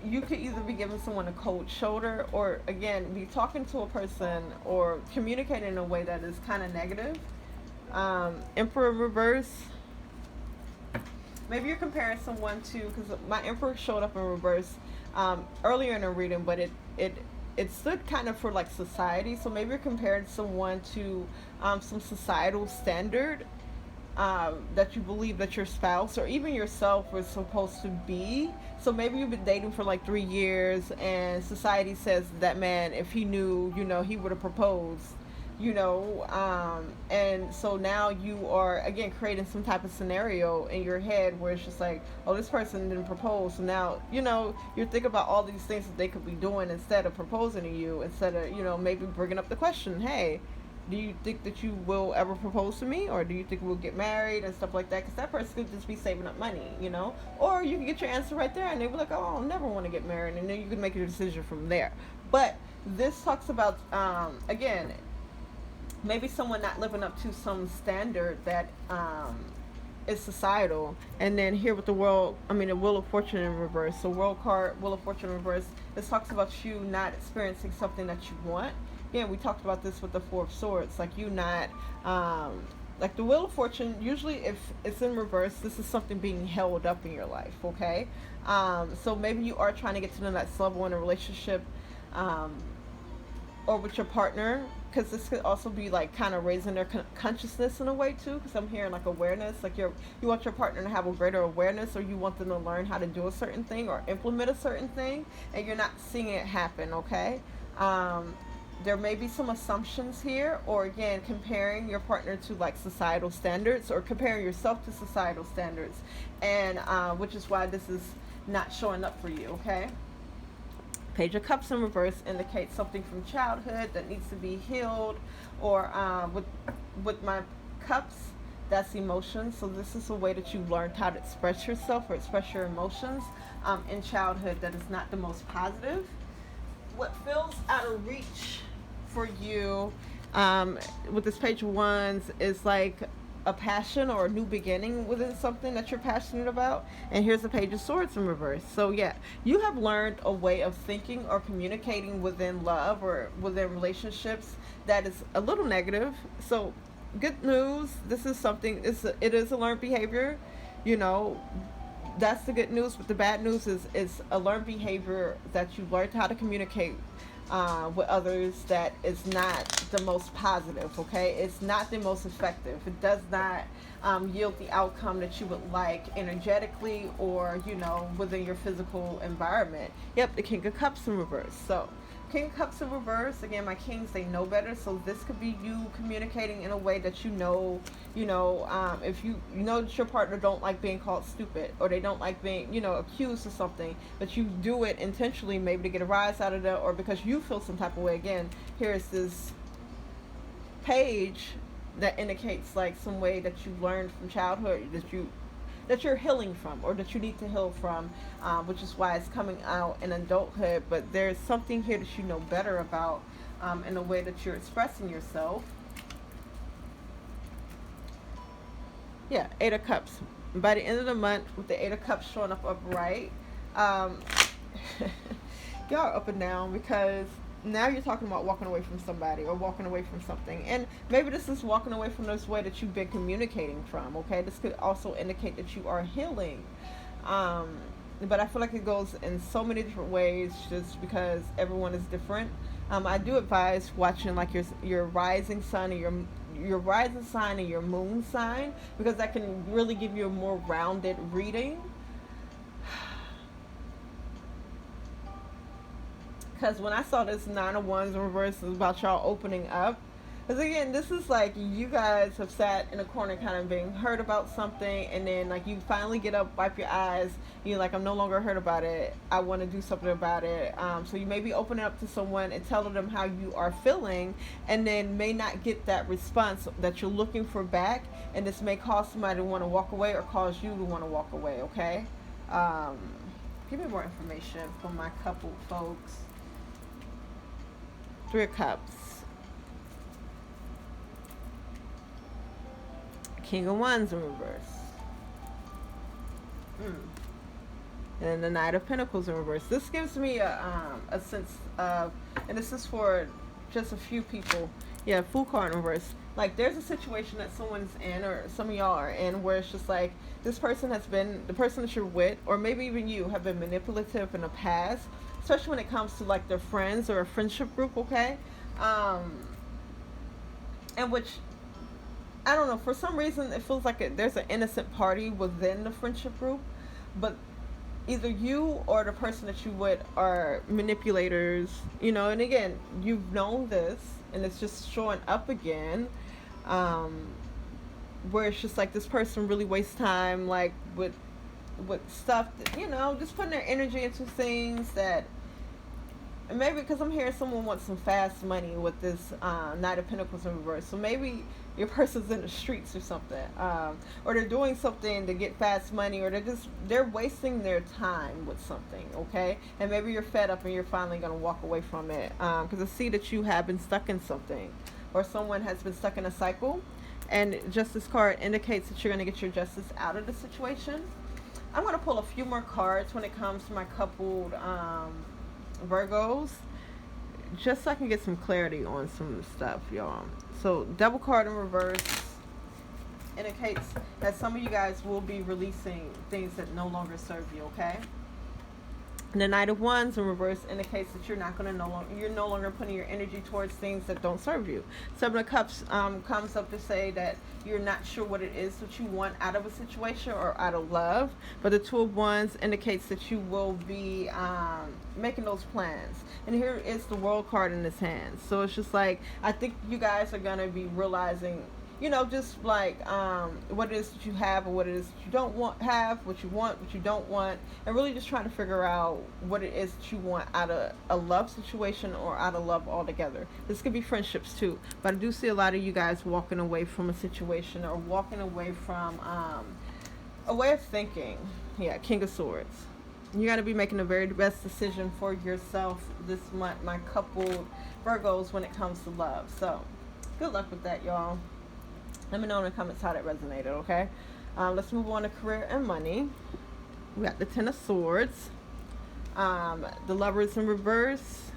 you could either be giving someone a cold shoulder, or again be talking to a person or communicating in a way that is kind of negative. Emperor reverse. Maybe you're comparing someone to, because my Emperor showed up in reverse earlier in the reading, but it stood kind of for like society. So maybe you're comparing someone to some societal standard that you believe that your spouse or even yourself was supposed to be. So maybe you've been dating for like 3 years, and society says that man, if he knew, he would have proposed, and so now you are again creating some type of scenario in your head where it's just like, oh, this person didn't propose, so now you're thinking about all these things that they could be doing instead of proposing to you, instead of maybe bringing up the question, hey, do you think that you will ever propose to me, or do you think we'll get married and stuff like that? Because that person could just be saving up money, or you can get your answer right there and they be like, oh, I'll never want to get married, and then you can make your decision from there. But this talks about again, maybe someone not living up to some standard that is societal. And then here with the the Wheel of Fortune in reverse. So World card, Wheel of Fortune in reverse, this talks about you not experiencing something that you want. Again, we talked about this with the Four of Swords, like you not like the Wheel of Fortune, usually if it's in reverse, this is something being held up in your life, okay? So maybe you are trying to get to the next level in a relationship, or with your partner, because this could also be like kind of raising their consciousness in a way too, because I'm hearing like awareness, like you want your partner to have a greater awareness, or you want them to learn how to do a certain thing or implement a certain thing, and you're not seeing it happen, okay? There may be some assumptions here, or again comparing your partner to like societal standards, or comparing yourself to societal standards, and which is why this is not showing up for you, okay? Page of Cups in reverse indicates something from childhood that needs to be healed, or with my cups, that's emotions. So this is a way that you learned how to express yourself or express your emotions in childhood that is not the most positive. What feels out of reach for you with this Page of Wands is like a passion or a new beginning within something that you're passionate about. And here's the Page of Swords in reverse. So yeah, you have learned a way of thinking or communicating within love or within relationships that is a little negative. So good news, this is something, it is a learned behavior, that's the good news. But the bad news is a learned behavior that you learned how to communicate with others that is not the most positive, okay? It's not the most effective. It does not yield the outcome that you would like energetically, or within your physical environment. Yep, the King of Cups in reverse. So King of Cups in reverse, again, my kings, they know better. So this could be you communicating in a way that if you know that your partner don't like being called stupid, or they don't like being accused of something, but you do it intentionally, maybe to get a rise out of that, or because you feel some type of way. Again, here's this page that indicates like some way that you learned from childhood that you're healing from, or that you need to heal from, which is why it's coming out in adulthood. But there's something here that you know better about in the way that you're expressing yourself. Yeah, Eight of Cups. By the end of the month, with the Eight of Cups showing up upright, y'all are up and down, because now you're talking about walking away from somebody or walking away from something. And maybe this is walking away from this way that you've been communicating from, okay? This could also indicate that you are healing. But I feel like it goes in so many different ways, just because everyone is different. I do advise watching like your rising sun and your rising sign and your moon sign, because that can really give you a more rounded reading. Because when I saw this Nine of Wands in reverse, it was about y'all opening up. Because again, this is like you guys have sat in a corner kind of being hurt about something, and then like you finally get up, wipe your eyes, you're like, I'm no longer hurt about it. I want to do something about it. So you may be opening up to someone and telling them how you are feeling, and then may not get that response that you're looking for back, and this may cause somebody to want to walk away or cause you to want to walk away, okay? Um, Give me more information from my couple folks. Three of Cups. King of Wands in reverse. And then the Knight of Pentacles in reverse. This gives me a sense of, and this is for just a few people. Yeah, Fool card in reverse. Like there's a situation that someone's in, or some of y'all are in, where it's just like this person has been, the person that you're with, or maybe even you, have been manipulative in the past, especially when it comes to like their friends or a friendship group, okay? And which, I don't know, for some reason it feels like there's an innocent party within the friendship group, but either you or the person that you with are manipulators, you know, and again, you've known this, and it's just showing up again, where it's just like this person really wastes time, like, with stuff that, you know, just putting their energy into things that, and maybe because I'm hearing someone wants some fast money with this Knight of Pentacles in reverse. So maybe your person's in the streets or something. Or they're doing something to get fast money, or they're wasting their time with something, okay? And maybe you're fed up and you're finally going to walk away from it. Because I see that you have been stuck in something, or someone has been stuck in a cycle. And Justice card indicates that you're going to get your justice out of the situation. I'm going to pull a few more cards when it comes to my coupled Virgos, just so I can get some clarity on some stuff, y'all. So Devil card in reverse indicates that some of you guys will be releasing things that no longer serve you, okay? And the Knight of Wands in reverse indicates that you're no longer putting your energy towards things that don't serve you. Seven of Cups comes up to say that you're not sure what it is that you want out of a situation or out of love. But the Two of Wands indicates that you will be making those plans. And here is the World card in his hand. So it's just like, I think you guys are going to be realizing, you know, just like what it is that you have, or what it is that you don't have, what you want, what you don't want, and really just trying to figure out what it is that you want out of a love situation or out of love altogether. This could be friendships too, but I do see a lot of you guys walking away from a situation, or walking away from a way of thinking. Yeah, King of Swords. You got to be making the very best decision for yourself this month, my coupled Virgos, when it comes to love. So good luck with that, y'all. Let me know in the comments how that resonated, okay? Let's move on to career and money. We got the Ten of Swords, the Lovers in reverse,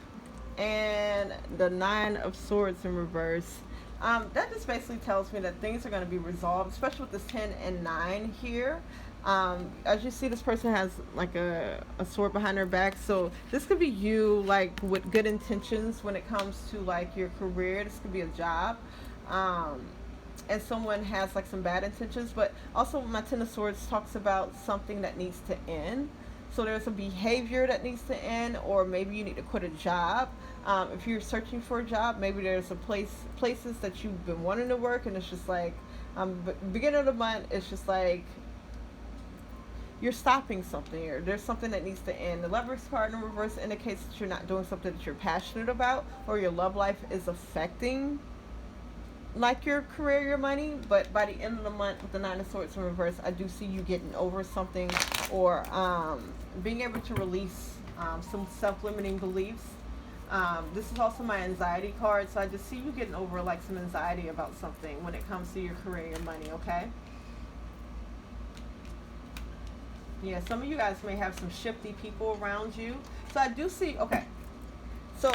and the Nine of Swords in reverse. That just basically tells me that things are going to be resolved, especially with this 10 and 9 here. As you see, this person has like a sword behind their back, so this could be you, like, with good intentions when it comes to like your career. This could be a job. And someone has like some bad intentions, but also my Ten of Swords talks about something that needs to end. So there's a behavior that needs to end, or maybe you need to quit a job. If you're searching for a job, maybe there's places that you've been wanting to work, and it's just like beginning of the month, it's just like you're stopping something, or there's something that needs to end. The Lovers card in reverse indicates that you're not doing something that you're passionate about, or your love life is affecting like your career, your money. But by the end of the month with the Nine of Swords in reverse, I do see you getting over something, or being able to release some self-limiting beliefs. This is also my anxiety card, so I just see you getting over like some anxiety about something when it comes to your career, your money, okay? Yeah, some of you guys may have some shifty people around you. So I do see, okay, so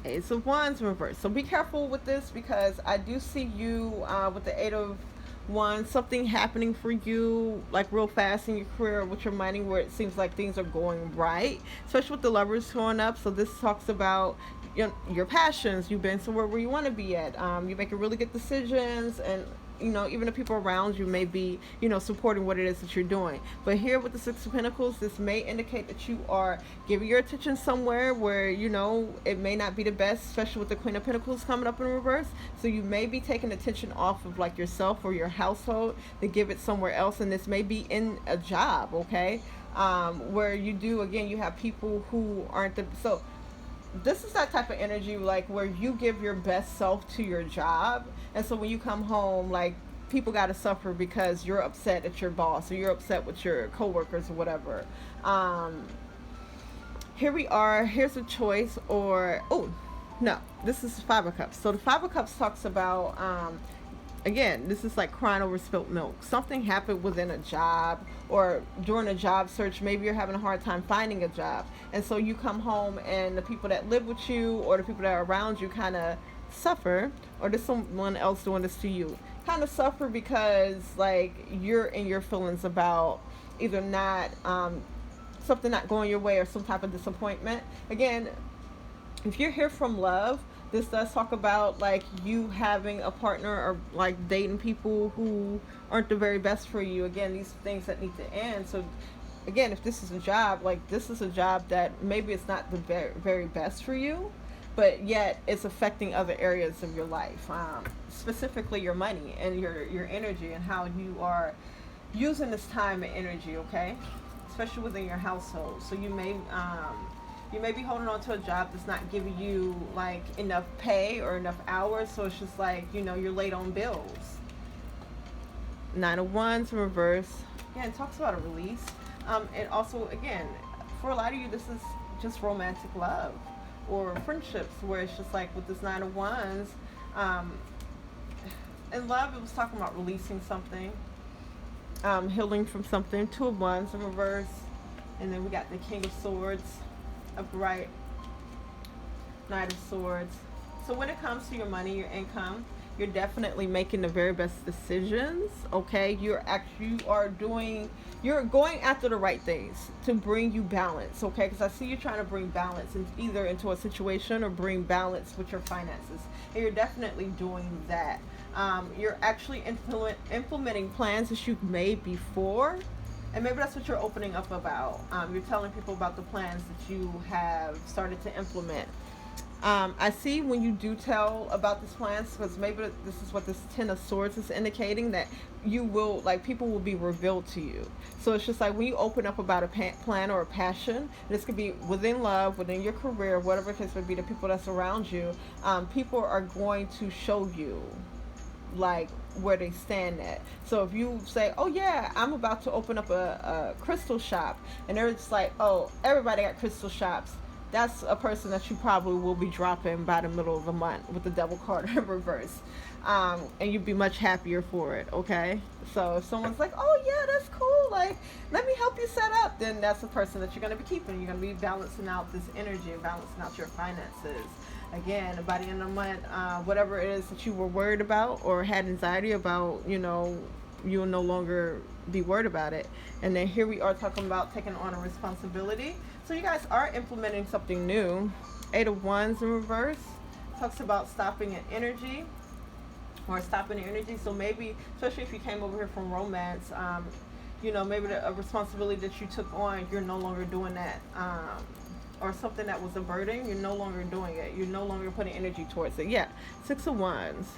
Ace of Wands in reverse. So be careful with this, because I do see you with the Eight of Wands, something happening for you like real fast in your career with your money, where it seems like things are going right, especially with the Lovers showing up. So this talks about your passions. You've been somewhere where you want to be at. You're making really good decisions, and even the people around you may be, supporting what it is that you're doing. But here with the Six of Pentacles, this may indicate that you are giving your attention somewhere where, it may not be the best, especially with the Queen of Pentacles coming up in reverse. So you may be taking attention off of like yourself or your household to give it somewhere else. And this may be in a job, okay? Where you have people who aren't so this is that type of energy, like where you give your best self to your job, and so when you come home, like people got to suffer because you're upset at your boss or you're upset with your coworkers or whatever. Here we are. Here's a choice, or no, this is the Five of Cups. So the Five of Cups talks about again, this is like crying over spilt milk. Something happened within a job or during a job search. Maybe you're having a hard time finding a job. And so you come home and the people that live with you or the people that are around you kind of suffer, or there's someone else doing this to you. Kind of suffer because like you're in your feelings about either not, something not going your way or some type of disappointment. Again, if you're here from love, this does talk about like you having a partner or like dating people who aren't the very best for you. Again, these things that need to end. So again, if this is a job, like this is a job that maybe it's not the very, very best for you, but yet it's affecting other areas of your life, specifically your money and your energy and how you are using this time and energy, okay? Especially within your household. So you may be holding on to a job that's not giving you like enough pay or enough hours, so it's just like, you're late on bills. Nine of Wands in reverse. Yeah, it talks about a release. And also, again, for a lot of you, this is just romantic love or friendships, where it's just like with this Nine of Wands, in love, it was talking about releasing something, healing from something. Two of Wands in reverse. And then we got the King of Swords upright, Knight of Swords. So when it comes to your money, your income, you're definitely making the very best decisions, okay? You're going after the right things to bring you balance, okay? Because I see you trying to bring balance either into a situation or bring balance with your finances, and you're definitely doing that. You're actually implementing plans that you've made before. And maybe that's what you're opening up about. You're telling people about the plans that you have started to implement. I see when you do tell about these plans, because maybe this is what this Ten of Swords is indicating, that you will, like, people will be revealed to you. So it's just like when you open up about a plan or a passion, this could be within love, within your career, whatever the case may be, the people that's around you, people are going to show you like where they stand at. So if you say, oh yeah, I'm about to open up a crystal shop, and they're just like, oh, everybody got crystal shops, that's a person that you probably will be dropping by the middle of the month with the Devil card in reverse. And you'd be much happier for it, okay? So if someone's like, oh yeah, that's cool, like, let me help you set up, then that's the person that you're going to be keeping. You're going to be balancing out this energy and balancing out your finances. Again, by the end of the month, whatever it is that you were worried about or had anxiety about, you'll no longer be worried about it. And then here we are talking about taking on a responsibility. So you guys are implementing something new. Eight of Wands in reverse talks about stopping an energy or stopping the energy. So maybe, especially if you came over here from romance, maybe a responsibility that you took on, you're no longer doing that. Or something that was a burden, you're no longer doing it. You're no longer putting energy towards it. Yeah, Six of Wands.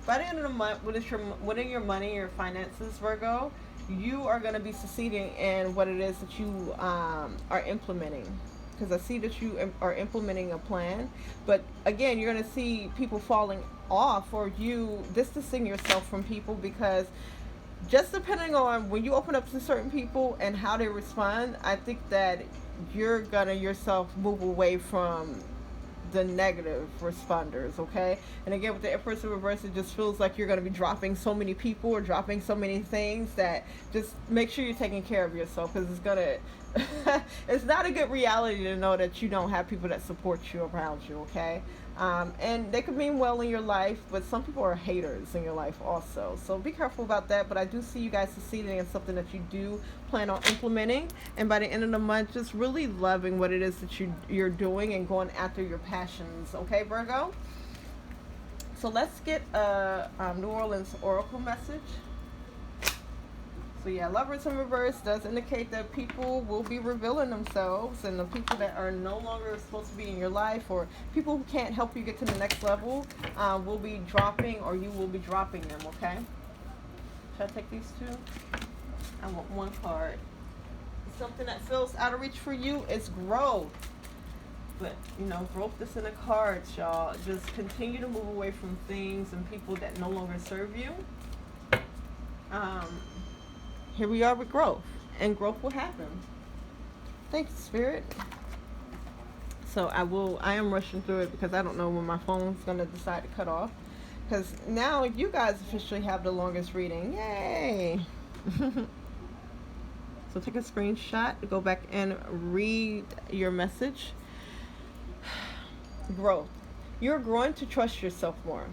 By the end of the month, within your money, your finances, Virgo, you are going to be succeeding in what it is that you are implementing. Because I see that you are implementing a plan. But again, you're going to see people falling off, or you distancing yourself from people, because just depending on when you open up to certain people and how they respond, I think that you're gonna yourself move away from the negative responders, okay? And again, with the Empress in reverse, it just feels like you're gonna be dropping so many people or dropping so many things that just make sure you're taking care of yourself, because it's gonna it's not a good reality to know that you don't have people that support you around you, okay? And they could mean well in your life, but some people are haters in your life also. So be careful about that. But I do see you guys succeeding in something that you do plan on implementing. And by the end of the month, just really loving what it is that you're doing and going after your passions. Okay, Virgo? So let's get a New Orleans Oracle message. So yeah, Lovers in reverse does indicate that people will be revealing themselves, and the people that are no longer supposed to be in your life, or people who can't help you get to the next level, will be dropping, or you will be dropping them. Okay. Should I take these two? I want one card. Something that feels out of reach for you is growth. But, growth is in the cards, y'all. Just continue to move away from things and people that no longer serve you. Here we are with growth, and growth will happen. Thanks, Spirit. So I am rushing through it because I don't know when my phone's going to decide to cut off. Because now you guys officially have the longest reading. Yay! So take a screenshot, go back and read your message. Growth. You're growing to trust yourself more.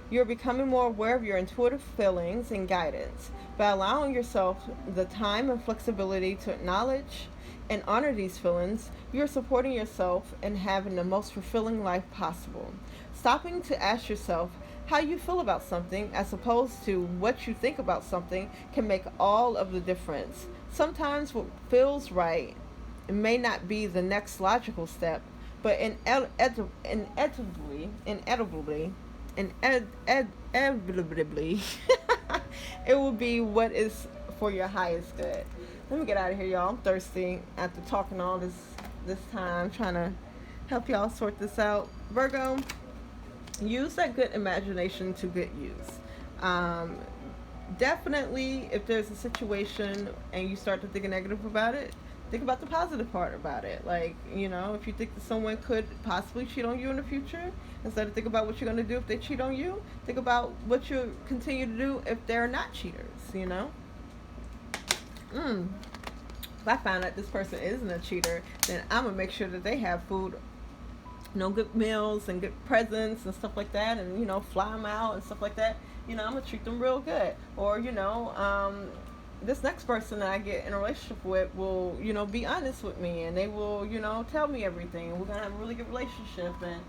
You're becoming more aware of your intuitive feelings and guidance. By allowing yourself the time and flexibility to acknowledge and honor these feelings, you're supporting yourself and having the most fulfilling life possible. Stopping to ask yourself how you feel about something as opposed to what you think about something can make all of the difference. Sometimes what feels right may not be the next logical step, but inevitably, it will be what is for your highest good. Let me get out of here, y'all. I'm thirsty after talking all this time, trying to help y'all sort this out. Virgo, use that good imagination to good use. Definitely, if there's a situation and you start to think negative about it, think about the positive part about it. Like, if you think that someone could possibly cheat on you in the future, instead of think about what you're going to do if they cheat on you, think about what you continue to do if they're not cheaters, If I find out this person isn't a cheater, then I'm going to make sure that they have food, good meals and good presents and stuff like that, and, fly them out and stuff like that. I'm going to treat them real good. Or, this next person that I get in a relationship with will, be honest with me, and they will, tell me everything. We're going to have a really good relationship, and,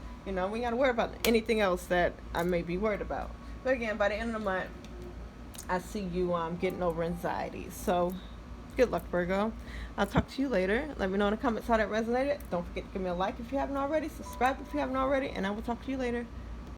we got to worry about anything else that I may be worried about. But again, by the end of the month, I see you getting over anxiety. So, good luck, Virgo. I'll talk to you later. Let me know in the comments how that resonated. Don't forget to give me a like if you haven't already. Subscribe if you haven't already. And I will talk to you later.